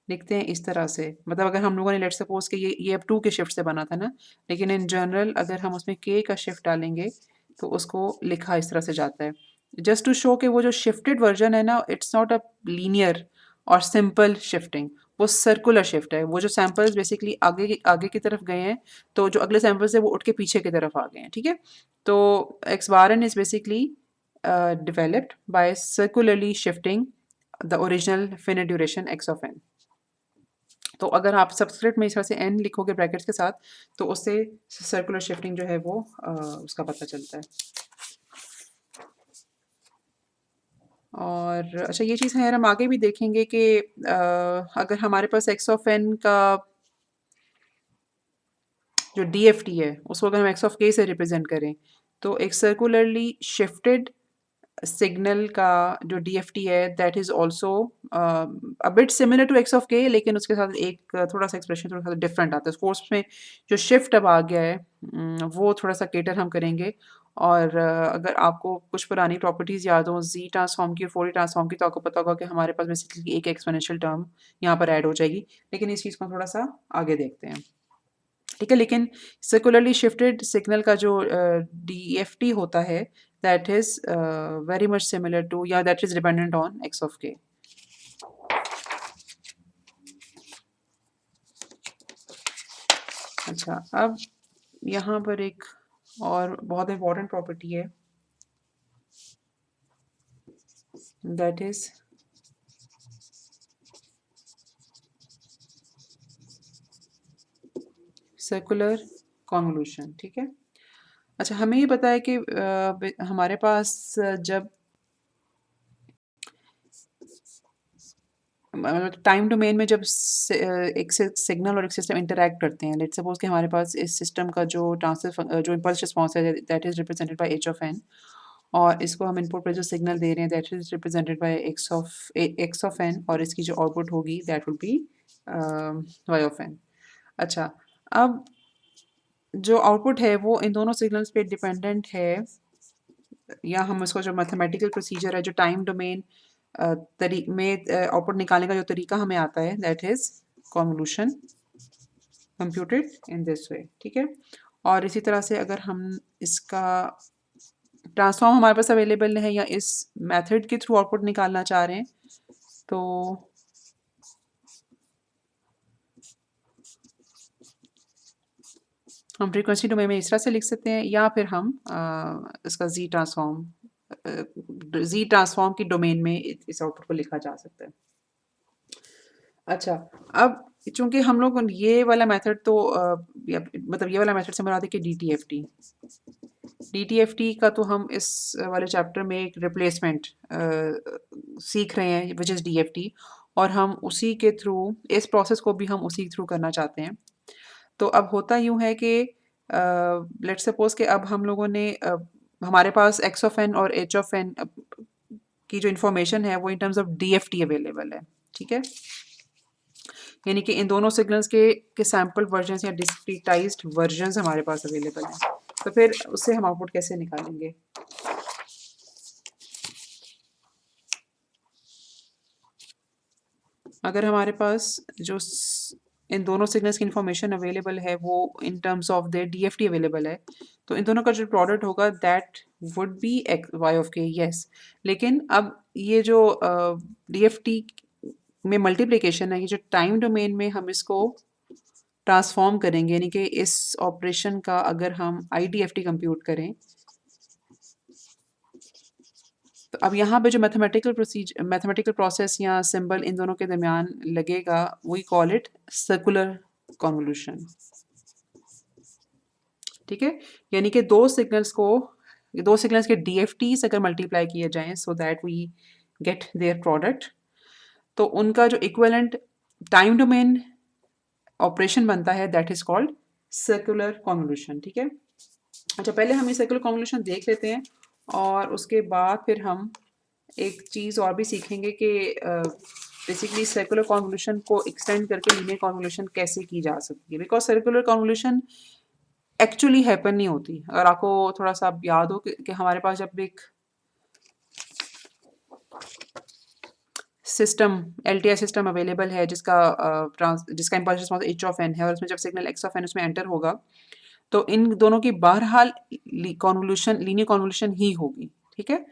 लिखते हैं इस तरह से। मतलब अगर हम लोगों ने लेट्स सपोज कि ये अब 2 के शिफ्ट से बना था ना, लेकिन इन जनरल अगर हम उसमें k का शिफ्ट डालेंगे तो उसको लिखा इस तरह से जाता है। जस्ट टू शो कि वो जो शिफ्टेड वर्जन है ना, इट्स नॉट अ लीनियर और सिंपल शिफ्टिंग, वो सर्कुलर शिफ्ट है। वो जो सैंपल्स बेसिकली आगे की तरफ गए हैं, तो जो अगले सैंपल्स है वो उठ के पीछे की तरफ आ गए हैं। ठीक है, तो x bar n is basically developed by circularly shifting the original finite duration x of n। तो अगर आप सबस्क्रिप्ट में इस तरह से एन लिखोगे ब्रैकेट्स के साथ, तो उससे सर्कुलर शिफ्टिंग जो है वो उसका पता चलता है। और अच्छा, ये चीज़ है, हम आगे भी देखेंगे कि अगर हमारे पास एक्स ऑफ एन का जो डीएफटी है उसको अगर हम एक्स ऑफ के से रिप्रेजेंट करें, तो एक सर्कुलरली शिफ्टेड सिग्नल का जो डीएफटी है that is also a bit similar to x of k, लेकिन उसके साथ एक थोड़ा सा एक्सप्रेशन थोड़ा सा डिफरेंट आता है। कोर्स में जो शिफ्ट अब आ गया है वो थोड़ा सा केटर हम करेंगे। और अगर आपको कुछ पुरानी प्रॉपर्टीज याद हो जी ट्रांसफॉर्म की और फोरियर ट्रांसफॉर्म की, तो आपको पता होगा कि हमारे पास बेसिकली एक एक्सपोनेंशियल टर्म यहाँ पर ऐड हो जाएगी। लेकिन इस चीज़ को थोड़ा सा आगे देखते हैं। ठीक है, लेकिन सर्कुलरली शिफ्टेड सिग्नल का जो डीएफटी होता है that is very much similar to, या that is dependent on x of k. अच्छा, अब यहाँ पर एक और बहुत इंपॉर्टेंट प्रॉपर्टी है, दैट इज सर्कुलर कॉन्वोल्यूशन। ठीक है, अच्छा, हमें ये पता है कि हमारे पास जब टाइम डोमेन में जब एक सिग्नल और एक सिस्टम इंटरैक्ट करते हैं, लेट्स सपोज कि हमारे पास इस सिस्टम का जो ट्रांसफर जो इम्पल्स रिस्पॉन्स है that is represented by h of n, और इसको हम इनपुट पर जो सिग्नल दे रहे हैं that is represented by x of n, और इसकी जो आउटपुट होगी that will be y of n. अच्छा, अब जो आउटपुट है वो इन दोनों सिग्नल्स पे डिपेंडेंट है, या हम उसको जो मैथमेटिकल प्रोसीजर है जो टाइम डोमेन में आउटपुट निकालने का जो तरीका हमें आता है that is convolution computed in this way. ठीक है, और इसी तरह से अगर हम इसका ट्रांसफॉर्म हमारे पास अवेलेबल है या इस मेथड के थ्रू आउटपुट निकालना चाह रहे हैं, तो हम फ्रीक्वेंसी डोमेन में इस तरह से लिख सकते हैं, या फिर हम इसका जी ट्रांसफॉर्म की डोमेन में इस आउटपुट को लिखा जा सकता है। अच्छा, अब चूँकि हम लोग ये वाला मेथड तो मतलब ये वाला मेथड से मराद है कि डीटीएफटी। डीटीएफटी का तो हम इस वाले चैप्टर में एक रिप्लेसमेंट सीख रहे हैं विच इज़ डीएफटी, और हम उसी के थ्रू इस प्रोसेस को भी हम उसी के थ्रू करना चाहते हैं। तो अब होता यूँ है कि लेट्स सपोज़ कि अब हम लोगों ने हमारे पास एक्स ऑफ एन और एच ऑफ एन की जो इन्फॉर्मेशन है वो in terms of DFT available है, ठीक है? यानी कि इन दोनों सिग्नल्स के सैंपल वर्जन्स या डिस्क्रीटाइज्ड वर्जन्स हमारे पास अवेलेबल हैं। तो फिर उससे हम आउटपुट कैसे निकालेंगे? अगर हमारे पास इन दोनों सिग्नल्स की इंफॉर्मेशन अवेलेबल है वो in terms of their DFT available है, तो इन दोनों का जो प्रोडक्ट होगा that would be y of k, yes. लेकिन अब ये जो डीएफटी में मल्टीप्लिकेशन है, ये जो टाइम डोमेन में हम इसको ट्रांसफॉर्म करेंगे, यानी कि इस ऑपरेशन का अगर हम आईडीएफटी कंप्यूट करें, तो अब यहाँ पे जो मैथमेटिकल प्रोसेस या सिंबल इन दोनों के दरमियान लगेगा, we call it circular convolution, ठीक है? यानी कि दो सिग्नल्स के डीएफटीज अगर मल्टीप्लाई किए जाएं so that we get their product, तो उनका जो इक्विवेलेंट टाइम डोमेन ऑपरेशन बनता है that is called circular convolution, ठीक है? अच्छा, पहले हम ये सर्कुलर कॉन्वोल्यूशन देख लेते हैं और उसके बाद फिर हम एक चीज़ और भी सीखेंगे कि बेसिकली सर्कुलर कॉन्वोल्यूशन को एक्सटेंड करके लीनियर कॉन्वोल्यूशन कैसे की जा सकती है, because circular convolution actually happen नहीं होती। अगर आपको थोड़ा सा याद हो कि हमारे पास जब एक सिस्टम एलटीआई सिस्टम अवेलेबल है जिसका impulse response h of n है और उसमें जब सिग्नल एक्स ऑफ एन उसमें एंटर होगा, तो इन दोनों की बहरहाल कॉन्वोल्यूशन लीनियर कॉन्वोल्यूशन ही होगी, ठीक है?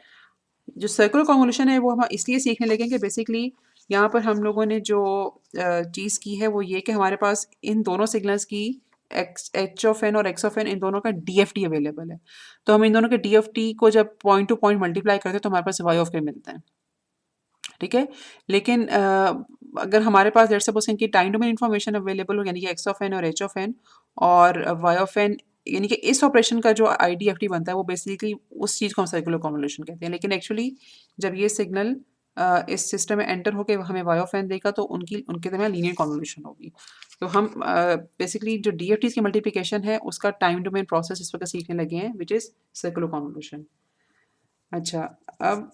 जो सर्कुलर कॉन्वोल्यूशन है वो हम इसलिए सीखने लगे कि बेसिकली यहाँ पर हम लोगों ने जो चीज़ की है वो ये कि हमारे पास इन दोनों सिग्नल्स की एच ऑफ एन और एक्स ऑफ एन इन दोनों का डीएफटी अवेलेबल है। तो हम इन दोनों के डीएफटी को जब पॉइंट टू पॉइंट मल्टीप्लाई करते हैं तो हमारे पास वाई ऑफ के मिलता है, ठीक है? लेकिन अगर हमारे पास लेट्स सपोज इनकी टाइम डोमेन इन्फॉर्मेशन अवेलेबल हो, यानी कि एक्स ऑफ एन और एच ऑफ एन और वाई ऑफ एन, यानी कि इस ऑपरेशन का जो आईडीएफटी बनता है वो बेसिकली उस चीज़ को हम सर्कुलर कॉन्वोल्यूशन कहते हैं। लेकिन एक्चुअली जब ये सिग्नल इस सिस्टम में एंटर होके हमें वाई ऑफ एन देगा तो उनके दरमियान लीनियर कॉन्वोल्यूशन होगी। तो हम बेसिकली जो डीएफटीज की मल्टीप्लिकेशन है उसका टाइम डोमेन प्रोसेस इस वक्त सीखने लगे हैं विच इज़ सर्कुलर कॉन्वोल्यूशन। अच्छा, अब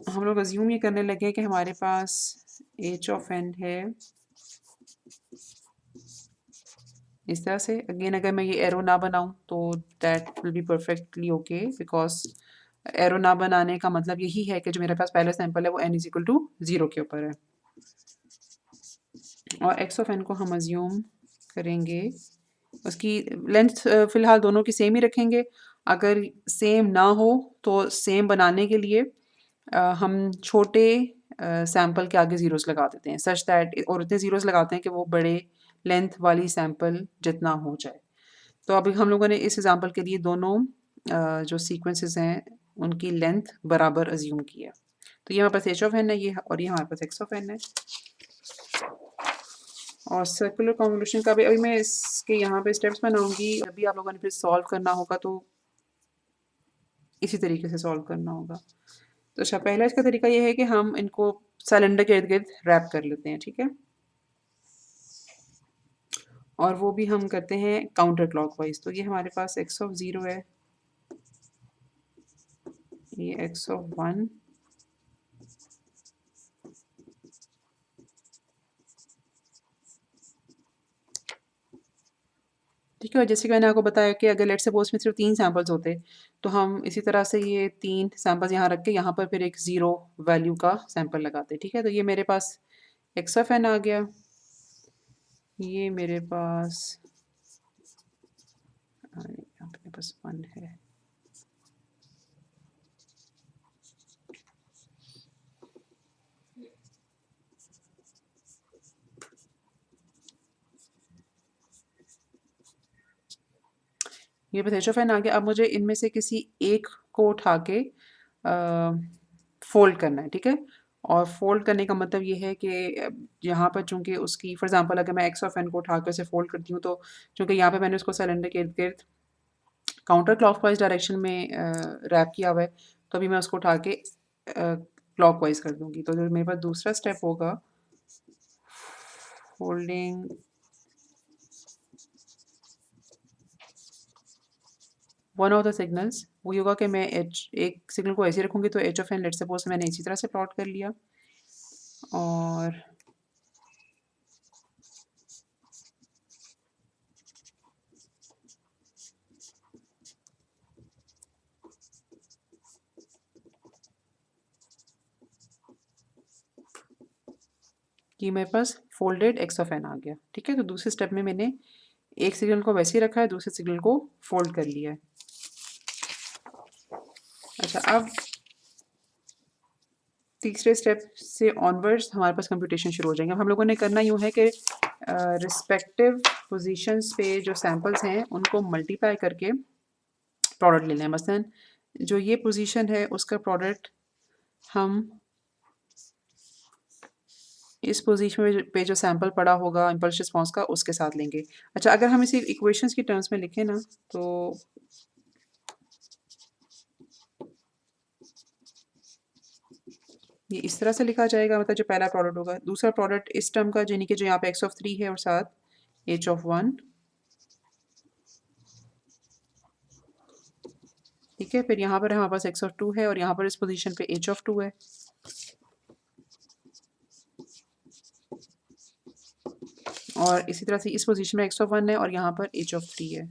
हम लोग अज्यूम ये करने लगे हैं कि हमारे पास एच ऑफ एन है इस तरह से। अगेन अगर मैं ये एरो ना बनाऊं तो that will be perfectly okay, because arrow ना बनाने का मतलब यही है कि जो मेरे पास पहला सैंपल है वो n इज इक्वल टू 0 के ऊपर है, और एक्स ऑफ एन को हम अज्यूम करेंगे उसकी लेंथ फिलहाल दोनों की सेम ही रखेंगे। अगर सेम ना हो तो सेम बनाने के लिए हम छोटे सैंपल के आगे ज़ीरोस लगा देते हैं सच दैट, और इतने ज़ीरोस लगाते हैं कि वो बड़े लेंथ वाली सैंपल जितना हो जाए। तो अभी हम लोगों ने इस एग्जांपल के लिए दोनों जो सीक्वेंसेस हैं उनकी लेंथ बराबर अज्यूम किया। तो ये हमारे पास एच ऑफ एन है ये, और ये हमारे पास एक्स ऑफ एन है। और सर्कुलर कॉन्वोल्यूशन का भी अभी मैं इसके यहाँ पे स्टेप्स बनाऊंगी, अभी आप लोगों ने फिर सॉल्व करना होगा तो इसी तरीके से सॉल्व करना होगा। तो अच्छा, पहला इसका तरीका ये है कि हम इनको सिलेंडर के इर्द गिर्द रैप कर लेते हैं, ठीक है? और वो भी हम करते हैं काउंटर क्लॉकवाइज। तो ये हमारे पास एक्स ऑफ 0 है, ये एक्स ऑफ 1, ठीक है? और जैसे कि मैंने आपको बताया कि अगर लेट्स सपोज में सिर्फ 3 सैंपल्स होते तो हम इसी तरह से ये 3 सैंपल्स यहाँ रख के यहाँ पर फिर एक 0 वैल्यू का सैंपल लगाते, ठीक है? तो ये मेरे पास एक्स ऑफ एन आ गया, ये मेरे पास अपने पास 1 है, ये बस एच ऑफ एन आ गया। अब मुझे इनमें से किसी एक को उठा के फोल्ड करना है, ठीक है? और फोल्ड करने का मतलब ये है कि यहाँ पर चूँकि उसकी फॉर एग्ज़ाम्पल अगर मैं एक्स ऑफ एन को उठाकर उसे फोल्ड करती हूँ, तो चूँकि यहाँ पे मैंने उसको सिलेंडर के इर्द-गिर्द काउंटर क्लॉकवाइज़ डायरेक्शन में रैप किया हुआ है, तो अभी मैं उसको उठा के क्लॉकवाइज़ कर दूँगी। तो जो मेरे पास दूसरा स्टेप होगा, folding one of the signals, वो ये होगा कि मैं एच एक सिग्नल को ऐसे रखूँगी, तो h of n let's suppose मैंने इसी तरह से प्लॉट कर लिया, और ये मेरे पास फोल्डेड एक्स ऑफ एन आ गया। ठीक है, तो दूसरे स्टेप में मैंने एक सिग्नल को वैसे ही रखा है, दूसरे सिग्नल को फोल्ड कर लिया है। अच्छा, अब तीसरे स्टेप से ऑनवर्ड्स हमारे पास कंप्यूटेशन शुरू हो जाएंगे। अब हम लोगों ने करना यूँ है कि रिस्पेक्टिव पोजीशंस पे जो सैंपल्स हैं उनको मल्टीप्लाई करके प्रोडक्ट ले लें। मसलन जो ये पोजीशन है उसका प्रोडक्ट हम इस पोजीशन पे जो सैंपल पड़ा होगा इम्पल्स रिस्पॉन्स का उसके साथ लेंगे। अच्छा, अगर हम इसे इक्वेशंस की टर्म्स में लिखें ना, तो ये इस तरह से लिखा जाएगा, मतलब जो पहला प्रोडक्ट होगा, दूसरा प्रोडक्ट इस टर्म का यानी कि जो यहाँ पे एक्स ऑफ 3 है और साथ एच ऑफ 1। ठीक है, फिर यहाँ पर हमारे पास एक्स ऑफ 2 है और यहाँ पर इस पोजीशन पे एच ऑफ 2 है, और इसी तरह से इस पोजीशन में एक्स ऑफ 1 है और यहाँ पर एच ऑफ 3 है।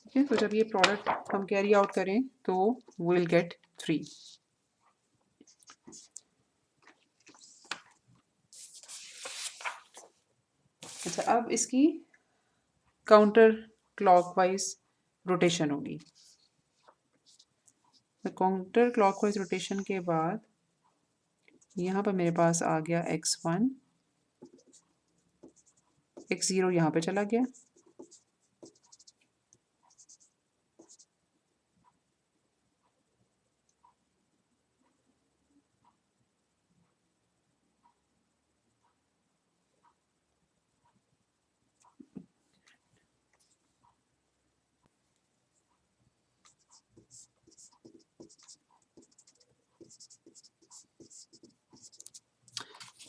ठीक है, तो जब ये प्रोडक्ट हम कैरी आउट करें तो विल गेट 3। अच्छा, अब इसकी काउंटर क्लॉकवाइज रोटेशन होगी। तो काउंटर क्लॉकवाइज रोटेशन के बाद यहाँ पर मेरे पास आ गया x1, x0 यहाँ पे चला गया,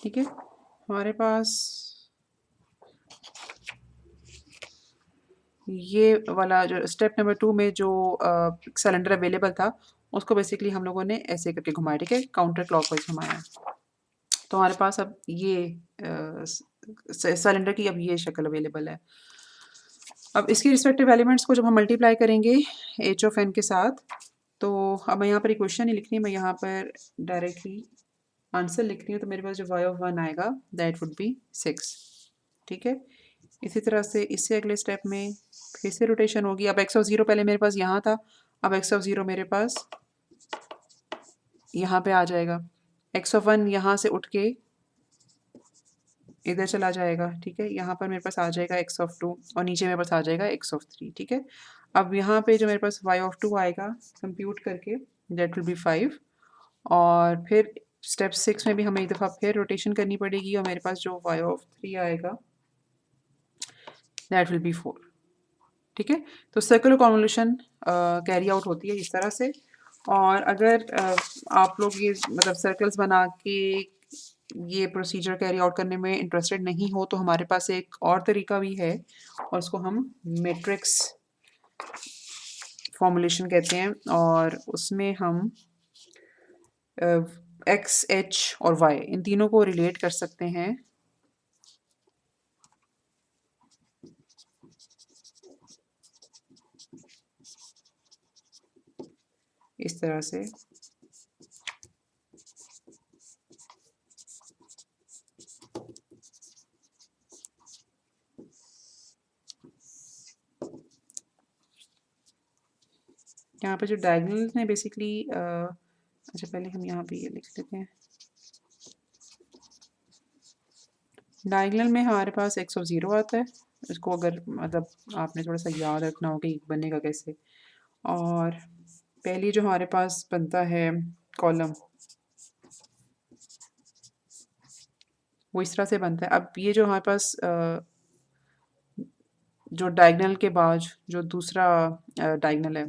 ठीक है। हमारे पास ये वाला जो स्टेप नंबर 2 में जो सिलेंडर अवेलेबल था उसको बेसिकली हम लोगों ने ऐसे करके घुमाया। ठीक है, काउंटर क्लॉकवाइज घुमाया, तो हमारे पास अब ये सिलेंडर की अब ये शक्ल अवेलेबल है। अब इसके रिस्पेक्टिव एलिमेंट्स को जब हम मल्टीप्लाई करेंगे एच ऑफ एन के साथ, तो अब मैं यहाँ पर इक्वेशन नहीं लिख रही, मैं यहाँ पर डायरेक्टली आंसर लिख रही हूँ, तो मेरे पास जो y ऑफ 1 आएगा दैट वुड बी 6। ठीक है, इसी तरह से इससे अगले स्टेप में फिर से रोटेशन होगी। अब x ऑफ 0 पहले मेरे पास यहाँ था, अब x ऑफ 0 मेरे पास यहाँ पे आ जाएगा। x ऑफ 1 यहाँ से उठ के इधर चला जाएगा। ठीक है, यहाँ पर मेरे पास आ जाएगा x ऑफ 2 और नीचे मेरे पास आ जाएगा x ऑफ 3। ठीक है, अब यहाँ पे जो मेरे पास y ऑफ 2 आएगा कंप्यूट करके दैट विल बी 5, और फिर स्टेप 6 में भी हमें एक दफ़ा फिर रोटेशन करनी पड़ेगी और मेरे पास जो y ऑफ 3 आएगा दैट विल बी 4। ठीक है, तो सर्कुलर कन्वोल्यूशन कैरी आउट होती है इस तरह से। और अगर आप लोग ये मतलब सर्कल्स बना के ये प्रोसीजर कैरी आउट करने में इंटरेस्टेड नहीं हो, तो हमारे पास एक और तरीका भी है और उसको हम मैट्रिक्स फॉर्मुलेशन कहते हैं, और उसमें हम एक्स, एच और वाई इन तीनों को रिलेट कर सकते हैं इस तरह से। यहाँ पे जो डायगोनल ने बेसिकली अच्छा पहले हम यहाँ पे ये लिख लेते हैं। डायगोनल में हमारे पास एक्स ऑफ 0 आता है इसको अगर मतलब आपने थोड़ा सा याद रखना हो कि बनेगा कैसे। और पहली जो हमारे पास बनता है कॉलम, वो इस तरह से बनता है। अब ये जो हमारे पास जो डायगोनल के बाद जो दूसरा डायगोनल है,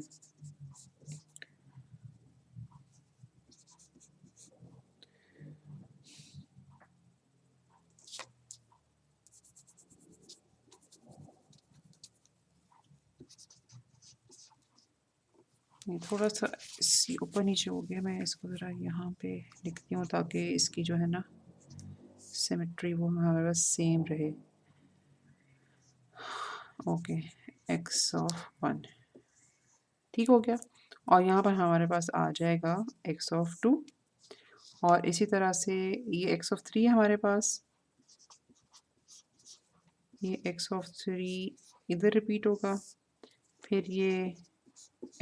ये थोड़ा सा इसी ऊपर नीचे हो गया, मैं इसको ज़रा यहाँ पे लिखती हूँ ताकि इसकी जो है ना सिमेट्री वो हमारे पास सेम रहे। ओके, एक्स ऑफ वन, ठीक हो गया। और यहाँ पर हमारे पास आ जाएगा एक्स ऑफ टू, और इसी तरह से ये एक्स ऑफ थ्री हमारे पास, ये एक्स ऑफ थ्री इधर रिपीट होगा, फिर ये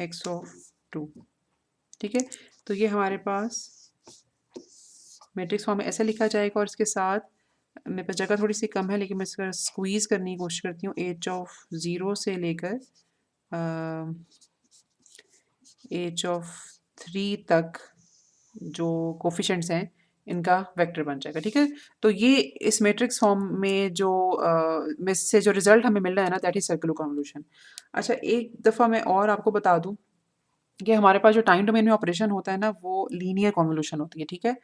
एक्स ऑफ टू, ठीक है। तो ये हमारे पास मैट्रिक्स फॉर्म में ऐसे लिखा जाएगा। और इसके साथ मेरे पास जगह थोड़ी सी कम है, लेकिन मैं इसका स्क्वीज़ करने की कोशिश करती हूँ। एच ऑफ ज़ीरो से लेकर एच ऑफ थ्री तक जो कोफिशेंट्स हैं इनका वेक्टर बन जाएगा, ठीक है। तो ये इस मैट्रिक्स फॉर्म में जो में से जो रिजल्ट हमें मिल रहा है ना, दैट इज सर्कुलर कन्वोल्यूशन। अच्छा, एक दफ़ा मैं और आपको बता दूं कि हमारे पास जो टाइम डोमेन में ऑपरेशन होता है ना, वो लीनियर कन्वोल्यूशन होती है, ठीक है।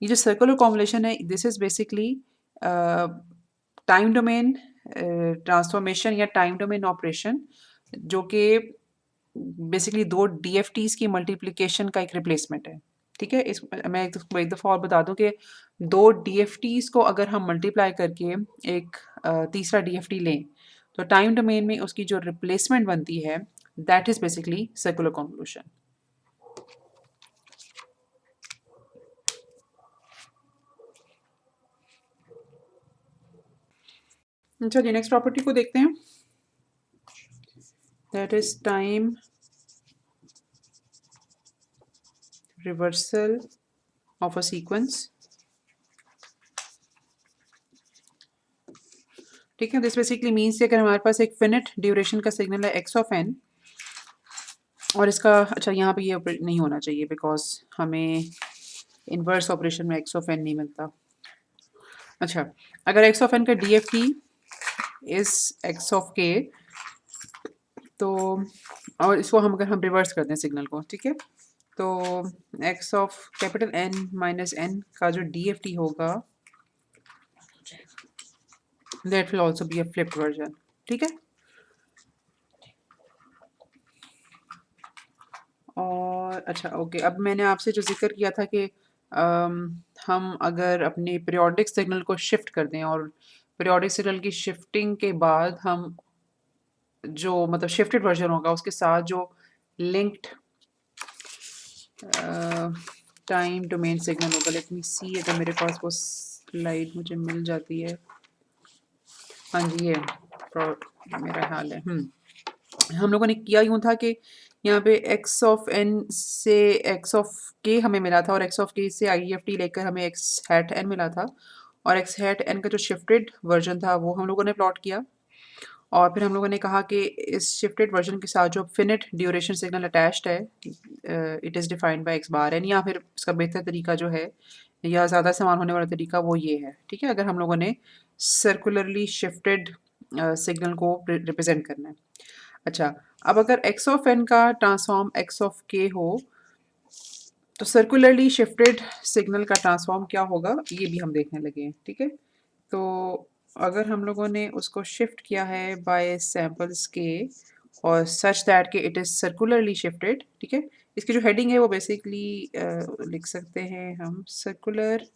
ये जो सर्कुलर कन्वोल्यूशन है, this is basically time domain transformation या टाइम डोमेन ऑपरेशन, जो कि बेसिकली दो डीएफटीज की मल्टीप्लिकेशन का एक रिप्लेसमेंट है, ठीक है। इस मैं एक दफ़ा और बता दूं कि दो डीएफटीज को अगर हम मल्टीप्लाई करके एक तीसरा डीएफटी लें, तो टाइम डोमेन में उसकी जो रिप्लेसमेंट बनती है, that is basically circular convolution. अच्छा जी, नेक्स्ट प्रॉपर्टी को देखते हैं। That is time reversal of a sequence, ठीक है। दिस बेसिकली मीन्स कि अगर हमारे पास एक फिनिट ड्यूरेशन का सिग्नल है एक्स ऑफ एन, और इसका अच्छा यहाँ पे ये नहीं होना चाहिए बिकॉज हमें इन्वर्स ऑपरेशन में एक्स ऑफ एन नहीं मिलता। अच्छा, अगर एक्स ऑफ एन का D F T is x of के, तो और इसको हम अगर हम रिवर्स करते हैं सिग्नल को, ठीक है, तो x of capital n minus n का जो डी एफ टी होगा, that will also be a flipped version, ठीक है। और अच्छा ओके, अब मैंने आपसे जो ज़िक्र किया था कि हम अगर अपने पीरियोडिक सिग्नल को शिफ्ट कर दें, और पीरियोडिक सिग्नल की शिफ्टिंग के बाद हम जो मतलब शिफ्टेड वर्जन होगा उसके साथ जो लिंक्ड टाइम डोमेन सिग्नल होगा, लेट मी सी अगर मेरे पास वो स्लाइड मुझे मिल जाती है। हाँ जी, ये मेरा हाल है। हम लोगों ने किया यूँ था कि यहाँ पे एक्स ऑफ एन से एक्स ऑफ के हमें मिला था, और एक्स ऑफ के से आई एफ टी लेकर हमें एक्स हैट एन मिला था, और एक्स हैट एन का जो शिफ्टेड वर्जन था वो हम लोगों ने प्लॉट किया। और फिर हम लोगों ने कहा कि इस शिफ्टेड वर्जन के साथ जो फिनिट ड्यूरेशन सिग्नल अटैच्ड है, it is defined by x bar n, या फिर इसका बेहतर तरीका जो है या ज़्यादा इस्तेमाल होने वाला तरीका वो ये है, ठीक है। अगर हम लोगों ने सर्कुलरली शिफ्टेड सिग्नल को रिप्रेजेंट करना है। अच्छा, अब अगर एक्स ऑफ एन का ट्रांसफॉर्म एक्स ऑफ के हो, तो सर्कुलरली शिफ्टेड सिग्नल का ट्रांसफॉर्म क्या होगा, ये भी हम देखने लगे हैं, ठीक है। तो अगर हम लोगों ने उसको शिफ्ट किया है बाय सैम्पल्स के, और सच दैट के इट इज़ सर्कुलरली शिफ्टेड, ठीक है। इसकी जो हेडिंग है वो बेसिकली लिख सकते हैं हम, circular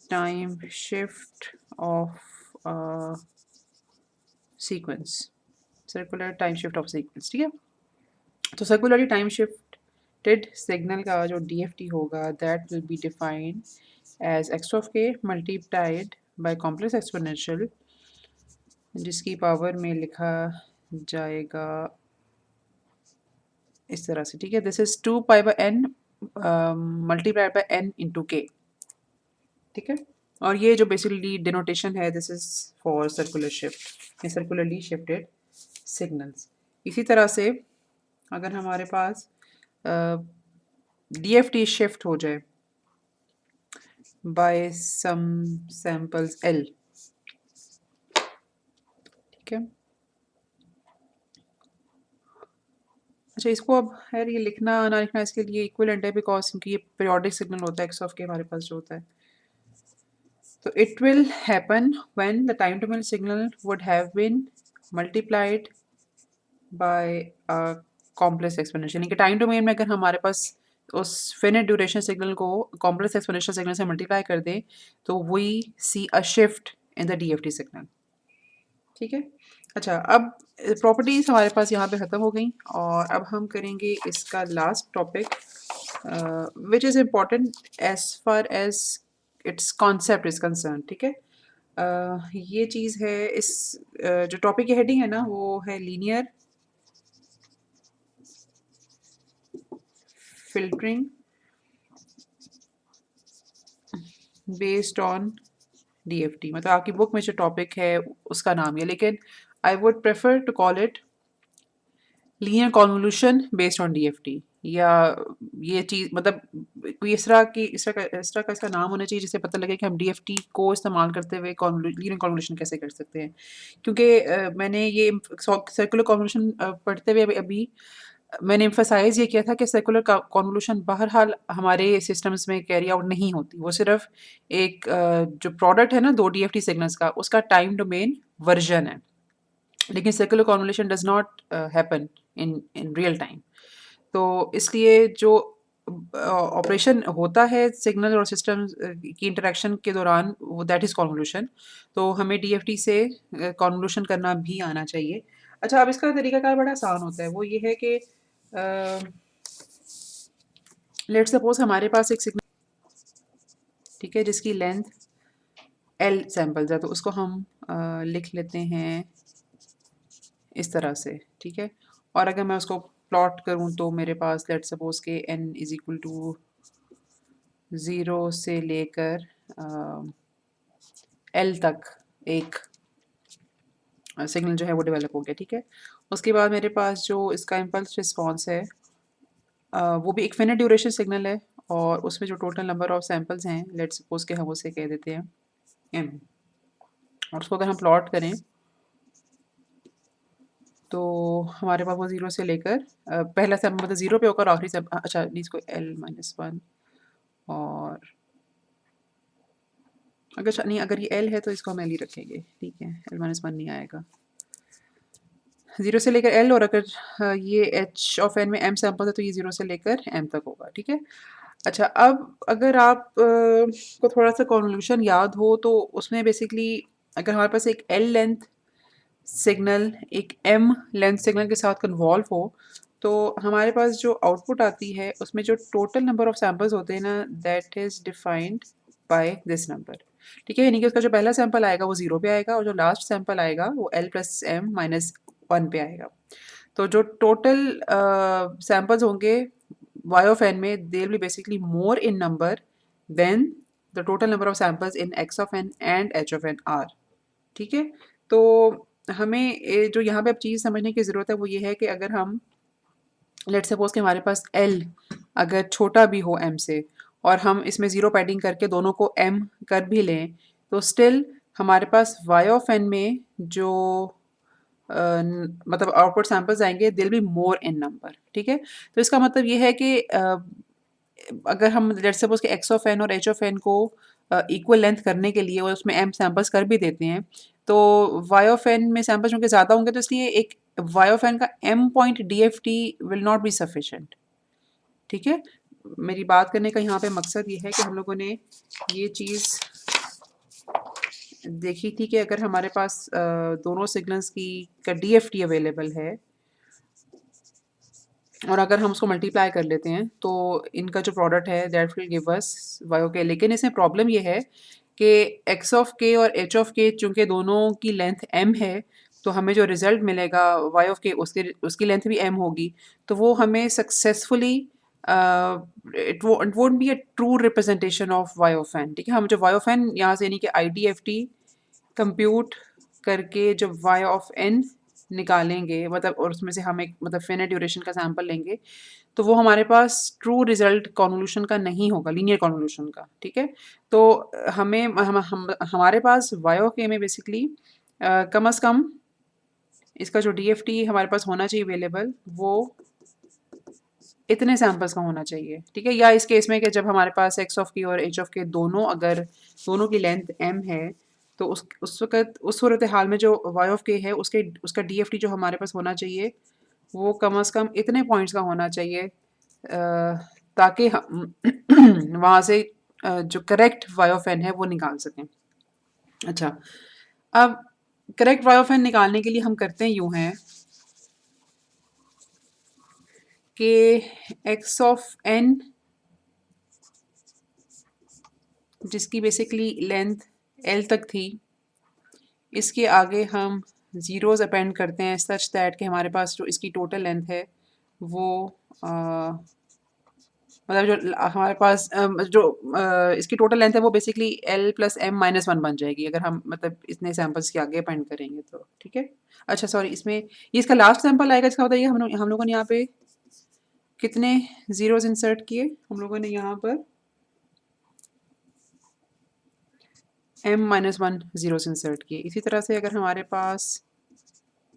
time shift of sequence, circular time shift of sequence, ठीक है। तो सर्कुलरली टाइम शिफ्टेड सिग्नल का जो डीएफटी होगा, that will be defined as x of k multiplied by complex exponential, जिसकी पावर में लिखा जाएगा इस तरह से, ठीक है। This is 2 pi by n multiplied by n into k, ठीक है। और ये जो बेसिकली डिनोटेशन है, this is for circular shift, ये सर्कुलरली शिफ्टेड सिग्नल्स। इसी तरह से अगर हमारे पास डीएफटी शिफ्ट हो जाए बाय सम सैम्पल्स एल, ठीक है। अच्छा, इसको अब खैर ये लिखना ना लिखना इसके लिए इक्विवेलेंट है, बिकॉज क्योंकि ये पीरियोडिक सिग्नल होता है एक्स ऑफ के हमारे पास जो होता है। So it will happen when the time domain signal would have been multiplied by a complex exponential, यानी कि टाइम डोमेन में अगर हमारे पास उस फिनिट ड्यूरेशन सिग्नल को कॉम्प्लेक्स एक्सपोनेंशियल सिग्नल से मल्टीप्लाई कर दे तो we see a shift in the DFT signal, ठीक है। अच्छा, अब प्रॉपर्टीज हमारे पास यहाँ पे ख़त्म हो गई और अब हम करेंगे इसका last topic which is important as far as its concept is concern, ठीक है। ये चीज़ है इस जो टॉपिक की हेडिंग है ना वो है linear filtering based on DFT, मतलब आपकी बुक में जो टॉपिक है उसका नाम है, लेकिन I would prefer to call it linear convolution based on DFT, या ये चीज़ मतलब कोई इस तरह का इसका नाम होना चाहिए जिससे पता लगे कि हम डीएफटी को इस्तेमाल करते हुए लीनियर कॉन्वोल्यूशन कैसे कर सकते हैं। क्योंकि मैंने ये सर्कुलर कॉन्वोल्यूशन पढ़ते हुए अभी मैंने एम्फसाइज़ ये किया था कि सर्कुलर कॉन्वोल्यूशन बहरहाल हमारे सिस्टम्स में कैरी आउट नहीं होती, वो सिर्फ एक जो प्रोडक्ट है ना दो डीएफटी सिग्नल्स का उसका टाइम डोमेन वर्जन है, लेकिन circular convolution does not happen in in real time. तो इसलिए जो ऑपरेशन होता है सिग्नल और सिस्टम की इंटरेक्शन के दौरान वो दैट इज़ कॉन्वोल्यूशन, तो हमें डीएफटी से कॉन्वोल्यूशन करना भी आना चाहिए। अच्छा, अब इसका तरीकाकार बड़ा आसान होता है, वो ये है कि लेट्स सपोज हमारे पास एक सिग्नल, ठीक है, जिसकी लेंथ एल सैम्पल्स है, तो उसको हम लिख लेते हैं इस तरह से, ठीक है। और अगर मैं उसको प्लॉट करूं तो मेरे पास लेट्स सपोज के एन इज इक्वल टू 0 से लेकर एल तक एक सिग्नल जो है वो डेवलप हो गया, ठीक है। उसके बाद मेरे पास जो इसका इम्पल्स रिस्पॉन्स है वो भी एक फिनिट ड्यूरेशन सिग्नल है और उसमें जो टोटल नंबर ऑफ सैम्पल्स हैं लेट्स सपोज के हम उसे कह देते हैं एम, और उसको अगर हम प्लॉट करें तो हमारे पास वो 0 से लेकर पहला सैम्पल मतलब 0 पे होकर आखिरी सैम्पल, अच्छा नहीं, इसको L-1 और अगर नहीं, अगर ये L है तो इसको हम L ही रखेंगे, ठीक है, L-1 नहीं आएगा 0 से लेकर L, और अगर ये H ऑफ N में M सैम्पल है तो ये 0 से लेकर M तक होगा, ठीक है। अच्छा, अब अगर आप को थोड़ा सा कॉन्वोल्यूशन याद हो तो उसमें बेसिकली अगर हमारे पास एक L लेंथ सिग्नल एक M लेंथ सिग्नल के साथ कन्वॉल्व हो तो हमारे पास जो आउटपुट आती है उसमें जो टोटल नंबर ऑफ सैम्पल्स होते हैं ना that is defined by this number, ठीक है। यानी कि उसका जो पहला सैंपल आएगा वो 0 पे आएगा और जो लास्ट सैंपल आएगा वो L+M-1 पे आएगा। तो जो टोटल सैम्पल्स होंगे y ऑफ n में they will be basically more in number than the total number of samples in x of n and h of n are, ठीक है। तो हमें जो यहाँ पे अब चीज़ समझने की ज़रूरत है वो ये है कि अगर हम लेट्स सपोज कि हमारे पास L अगर छोटा भी हो M से और हम इसमें ज़ीरो पैडिंग करके दोनों को M कर भी लें तो स्टिल हमारे पास y ऑफ n में जो मतलब आउटपुट सैंपल्स आएंगे दिल बी मोर इन नंबर, ठीक है। तो इसका मतलब ये है कि अगर हम लेट्स सपोज कि x ऑफ n और h ऑफ n को इक्वल लेंथ करने के लिए और उसमें m सैंपल्स कर भी देते हैं तो y ऑफ n में सैंपल्स चूँकि ज़्यादा होंगे तो इसलिए एक y ऑफ n का m point DFT will not be sufficient, ठीक है। मेरी बात करने का यहाँ पे मकसद ये है कि हम लोगों ने ये चीज़ देखी थी कि अगर हमारे पास दोनों सिग्नल्स की का DFT अवेलेबल है और अगर हम उसको मल्टीप्लाई कर लेते हैं तो इनका जो प्रोडक्ट है that will give us y of k, लेकिन इसमें प्रॉब्लम ये है कि x ऑफ k और h ऑफ k चूँकि दोनों की लेंथ m है तो हमें जो रिज़ल्ट मिलेगा y ऑफ k उसकी लेंथ भी m होगी, तो वो हमें successfully it won't be a true representation of y of n. ठीक है, हम जो वाई ऑफ एन यहाँ से यानी कि आई डी एफ टी कंप्यूट करके जब वाई ऑफ एन निकालेंगे, मतलब और उसमें से हम एक मतलब फिनिट ड्यूरेशन का सैंपल लेंगे, तो वो हमारे पास ट्रू रिजल्ट कॉन्वोल्यूशन का नहीं होगा, लीनियर कॉन्वोल्यूशन का। ठीक है, तो हमें हमारे पास वाई ऑफ ए में बेसिकली कम से कम इसका जो डीएफटी हमारे पास होना चाहिए अवेलेबल, वो इतने सैंपल्स का होना चाहिए। ठीक है, या इस केस में कि जब हमारे पास एक्स ऑफ के और एच ऑफ के दोनों, अगर दोनों की लेंथ एम है, तो उस वक्त उस सूरत हाल में जो वाई ऑफ के है उसका डीएफटी जो हमारे पास होना चाहिए वो कम से कम इतने पॉइंट्स का होना चाहिए ताकि हम वहाँ से जो करेक्ट वाई ऑफ एन है वो निकाल सकें। अच्छा, अब करेक्ट वाई ऑफ एन निकालने के लिए हम करते हैं यूँ हैं कि एक्स ऑफ एन जिसकी बेसिकली लेंथ एल तक थी, इसके आगे हम ज़ीरोज़ अपेंड करते हैं सच दैट कि हमारे पास जो इसकी टोटल लेंथ है वो मतलब जो हमारे पास इसकी टोटल लेंथ है वो basically l plus m minus one बन जाएगी, अगर हम मतलब इतने सैम्पल्स के आगे अपेंड करेंगे तो। ठीक है, अच्छा सॉरी, इसमें ये इसका लास्ट सैंपल आएगा, इसका बताइए हम लोगों ने यहाँ पे कितने ज़ीरोज़ इंसर्ट किए? हम लोगों ने यहाँ पर m minus one zeros insert किए। इसी तरह से अगर हमारे पास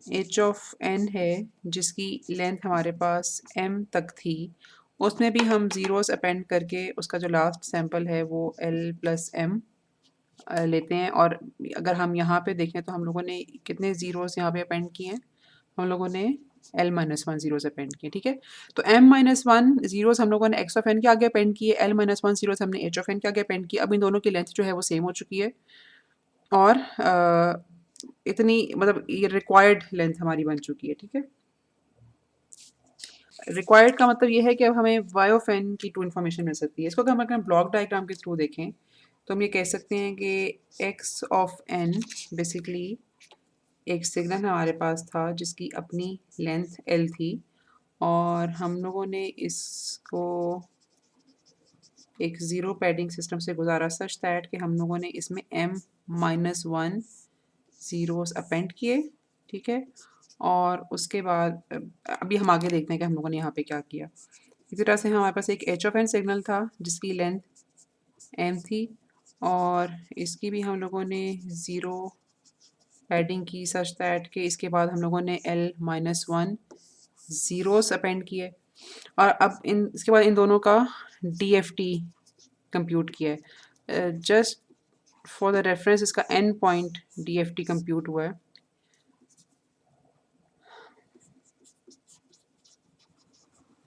h ऑफ n है जिसकी लेंथ हमारे पास m तक थी, उसमें भी हम ज़ीरोज़ अपेंड करके उसका जो लास्ट सैंपल है वो l प्लस m लेते हैं। और अगर हम यहाँ पे देखें तो हम लोगों ने कितने ज़ीरोज़ यहाँ पे अपेंड किए हैं? हम लोगों ने l minus one zeros append किए। ठीक है, तो m माइनस वन ज़ीरोज़ हम लोगों ने x ऑफ n के आगे अपेंड किए, l माइनस वन ज़ीरोज़ हमने h ऑफ n के आगे अपेंड किए। अब इन दोनों की लेंथ जो है वो सेम हो चुकी है और इतनी मतलब ये रिक्वायर्ड लेंथ हमारी बन चुकी है। ठीक है, रिक्वायर्ड का मतलब ये है कि अब हमें वाई ऑफ एन की टू इन्फॉर्मेशन मिल सकती है। इसको अगर हम अपने ब्लॉक डायग्राम के थ्रू देखें तो हम ये कह सकते हैं कि एक्स ऑफ एन बेसिकली एक सिग्नल हमारे पास था जिसकी अपनी लेंथ एल थी, और हम लोगों ने इसको एक ज़ीरो पैडिंग सिस्टम से गुजारा सच दैट कि हम लोगों ने इसमें m minus one zeros append किए। ठीक है, और उसके बाद अभी हम आगे देखते हैं कि हम लोगों ने यहाँ पे क्या किया। इसी तरह से हमारे पास एक एच ऑफ एन सिग्नल था जिसकी लेंथ m थी, और इसकी भी हम लोगों ने ज़ीरो पैडिंग की सच दैट कि इसके बाद हम लोगों ने l minus one zeros append किए, और अब इसके बाद इन दोनों का DFT कंप्यूट किया है। जस्ट फॉर द रेफरेंस इसका n पॉइंट DFT कंप्यूट हुआ है।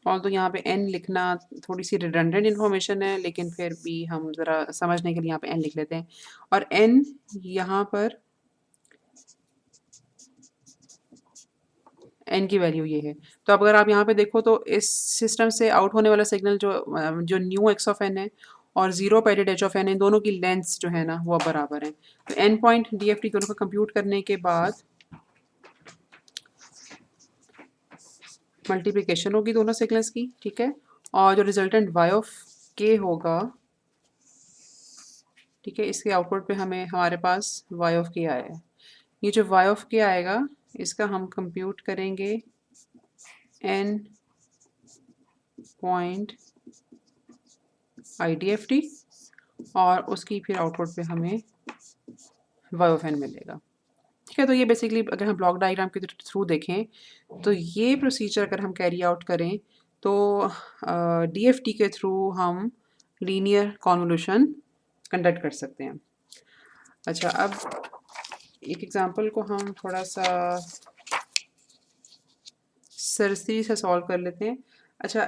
और तो यहाँ पे n लिखना थोड़ी सी रिडंडेंट इन्फॉर्मेशन है, लेकिन फिर भी हम ज़रा समझने के लिए यहाँ पे n लिख लेते हैं। और n यहाँ पर n की वैल्यू ये है। तो अब अगर आप यहाँ पे देखो तो इस सिस्टम से आउट होने वाला सिग्नल जो न्यू x ऑफ n है और zero padded h of n है, दोनों की लेंथ्स जो है ना वो बराबर हैं। तो n पॉइंट DFT दोनों को कंप्यूट करने के बाद मल्टीप्लिकेशन होगी दोनों सिग्नल्स की। ठीक है, और जो रिजल्टेंट y ऑफ k होगा, ठीक है, इसके आउटपुट पे हमें हमारे पास y ऑफ k आया है। ये जो y ऑफ k आएगा इसका हम कंप्यूट करेंगे n पॉइंट IDFT, और उसकी फिर आउटपुट पे हमें y ऑफ n मिलेगा। ठीक है, तो ये बेसिकली अगर हम ब्लॉक डायग्राम के थ्रू देखें तो ये प्रोसीजर अगर हम कैरी आउट करें तो DFT के थ्रू हम लीनियर कॉन्वोल्यूशन कंडक्ट कर सकते हैं। अच्छा, अब एक एग्जांपल को हम थोड़ा सा सरसरी से सॉल्व कर लेते हैं। अच्छा,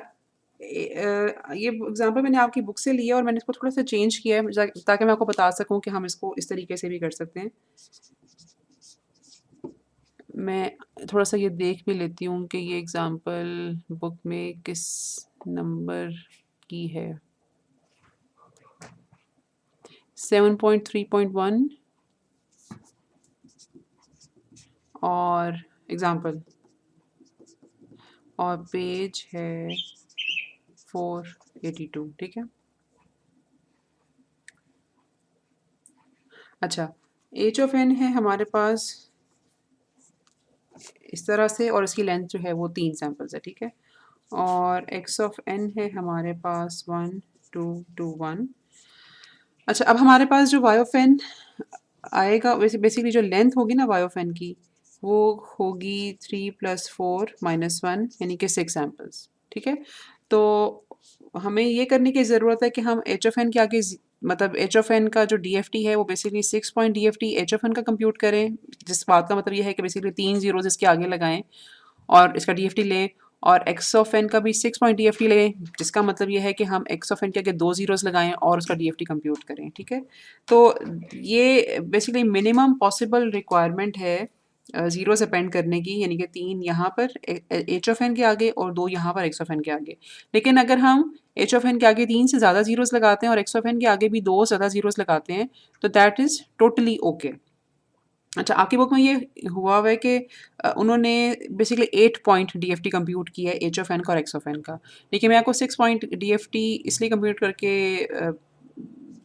ये एग्जांपल मैंने आपकी बुक से लिया और मैंने इसको थोड़ा सा चेंज किया है ताकि मैं आपको बता सकूं कि हम इसको इस तरीके से भी कर सकते हैं। मैं थोड़ा सा ये देख भी लेती हूँ कि ये एग्जांपल बुक में किस नंबर की है। 7.3.1 और एग्जांपल, और पेज है 482, ठीक है। अच्छा, एच ऑफ एन है हमारे पास इस तरह से, और इसकी लेंथ जो है वो 3 सैम्पल्स है, ठीक है। और एक्स ऑफ एन है हमारे पास 1 2 2 1। अच्छा, अब हमारे पास जो वाई ऑफ एन आएगा, वैसे बेसिकली जो लेंथ होगी ना वाई ऑफ एन की, वो होगी 3 + 4 - 1 यानी कि 6 सैम्पल्स, ठीक है। तो हमें ये करने की ज़रूरत है कि हम एच ऑफ एन के आगे मतलब एच ऑफ एन का जो डी एफ टी है वो basically 6 point D F T h of n का कंप्यूट करें, जिस बात का मतलब ये है कि बेसिकली 3 ज़ीरोज़ इसके आगे लगाएं और इसका डी एफ टी लें, और एक्स ऑफ एन का भी 6 पॉइंट डी एफ टी लें, जिसका मतलब ये है कि हम एक्स ऑफ एन के आगे 2 ज़ीरोज़ लगाएं और उसका डी एफ टी कंप्यूट करें, ठीक है। तो ये बेसिकली मिनिमम पॉसिबल रिक्वायरमेंट है ज़ीरोज़ अपेंड करने की, यानी कि 3 यहाँ पर एच ऑफ एन के आगे और 2 यहाँ पर एक्स ऑफ एन के आगे। लेकिन अगर हम एच ऑफ एन के आगे 3 से ज़्यादा ज़ीरोज़ लगाते हैं और एक्स ऑफ एन के आगे भी 2 से ज़्यादा ज़ीरोज़ लगाते हैं, तो दैट इज़ टोटली ओके। अच्छा, आपकी बुक में ये हुआ है कि उन्होंने बेसिकली 8 पॉइंट डीएफटी कंप्यूट किया है एच ऑफ एन का और एक्स ऑफ एन का। लेकिन मैं आपको 6 पॉइंट डीएफटी इसलिए कंप्यूट करके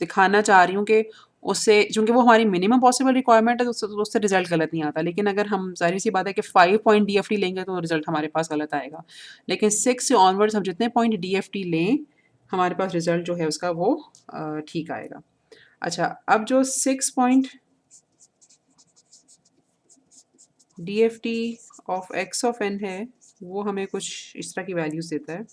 दिखाना चाह रही हूँ कि उससे, चूँकि वो हमारी मिनिमम पॉसिबल रिक्वायरमेंट है, तो उससे रिजल्ट गलत नहीं आता। लेकिन अगर हम ज़ाहिर-सी बात है कि 5 पॉइंट डीएफटी लेंगे तो रिजल्ट हमारे पास गलत आएगा। लेकिन 6 से ऑनवर्ड्स हम जितने पॉइंट डीएफटी लें, हमारे पास रिजल्ट जो है उसका वो ठीक आएगा। अच्छा, अब जो 6 point DFT of x of n है, वो हमें कुछ इस तरह की वैल्यूज़ देता है।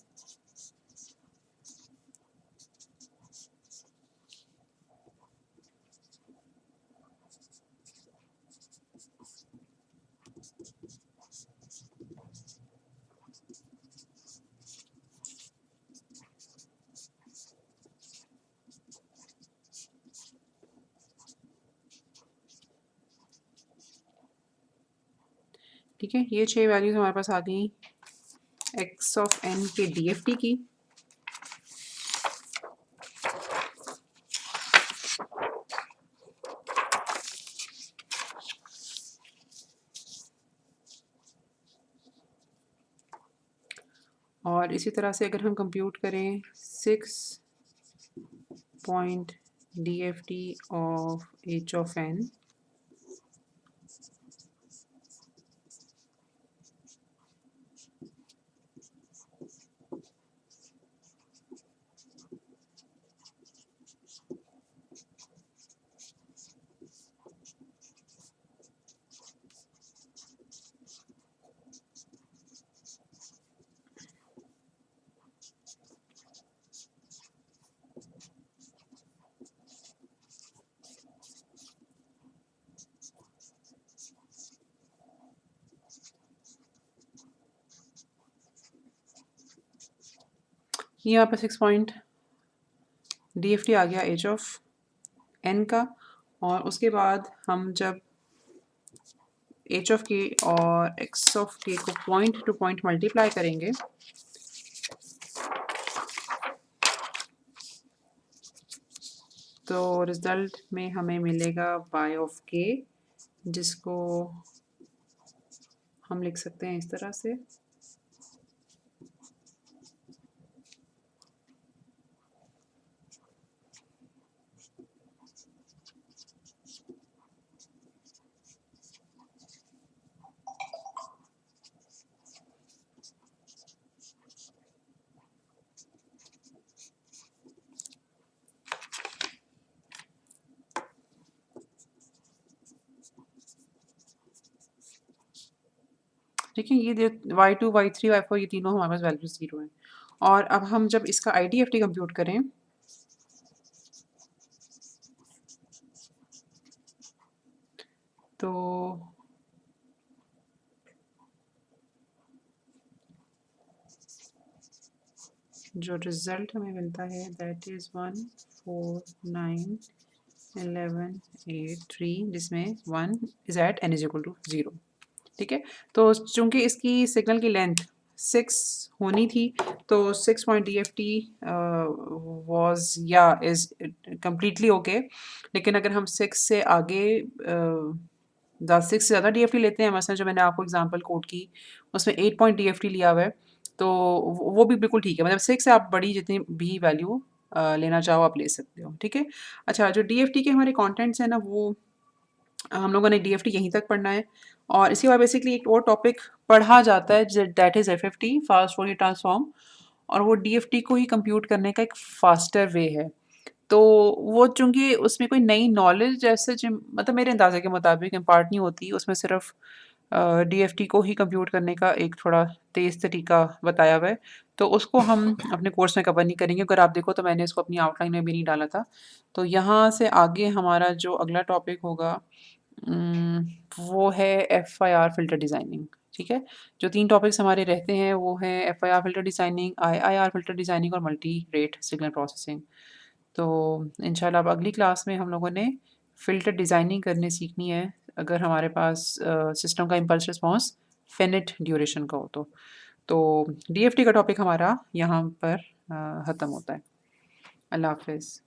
ठीक है, ये 6 वैल्यूज़ हमारे पास आ गई एक्स ऑफ एन के डीएफटी की। और इसी तरह से अगर हम कंप्यूट करें 6 point DFT of h of n, ये यहाँ पर 6 पॉइंट डीएफटी आ गया एच ऑफ एन का। और उसके बाद हम जब एच ऑफ के और एक्स ऑफ के को पॉइंट टू पॉइंट मल्टीप्लाई करेंगे, तो रिजल्ट में हमें मिलेगा y ऑफ k, जिसको हम लिख सकते हैं इस तरह से। ठीक है, ये y2 y3 y4 ये तीनों हमारे पास वैल्यू 0 है। और अब हम जब इसका आईडीएफटी कंप्यूट करें, तो जो रिजल्ट हमें मिलता है दैट इज़ 1 4 9 11 8 3, जिसमें 1 is at n is equal to 0। ठीक है, तो चूंकि इसकी सिग्नल की लेंथ 6 होनी थी, तो 6 point D F T was या इज़ कम्प्लीटली ओके। लेकिन अगर हम 6 से आगे 6 से ज़्यादा डी एफ टी लेते हैं, मसलन जो मैंने आपको एग्जांपल कोड की उसमें 8 पॉइंट डी एफ टी लिया हुआ है, तो वो भी बिल्कुल ठीक है, मतलब 6 से आप बड़ी जितनी भी वैल्यू लेना चाहो आप ले सकते हो, ठीक है। अच्छा, जो डीएफटी के हमारे कंटेंट्स हैं ना, वो हम लोगों ने डीएफटी यहीं तक पढ़ना है। और इसके बाद बेसिकली एक और टॉपिक पढ़ा जाता है, that is FFT, fast Fourier transform. और वो डीएफटी को ही कंप्यूट करने का एक फास्टर वे है। तो वो चूँकि उसमें कोई नई नॉलेज जैसे मतलब मेरे अंदाज़े के मुताबिक इम्पार्ट नहीं होती, उसमें सिर्फ डीएफटी को ही कंप्यूट करने का एक थोड़ा तेज़ तरीका बताया हुआ है। तो उसको हम अपने कोर्स में कवर नहीं करेंगे। अगर आप देखो तो मैंने इसको अपनी आउटलाइन में भी नहीं डाला था। तो यहाँ से आगे हमारा जो अगला टॉपिक होगा वो है एफआईआर फ़िल्टर डिज़ाइनिंग, ठीक है? जो 3 टॉपिक्स हमारे रहते हैं वो हैं FIR filter designing, IIR filter designing और मल्टी रेट सिग्नल प्रोसेसिंग। तो इंशाल्लाह अब अगली क्लास में हम लोगों ने फ़िल्टर डिज़ाइनिंग करनी सीखनी है, अगर हमारे पास सिस्टम का इम्पल्स रिस्पॉन्स फ़िनिट ड्यूरेशन का हो तो। तो डीएफटी का टॉपिक हमारा यहाँ पर ख़त्म होता है। अल्लाह हाफ़िज़।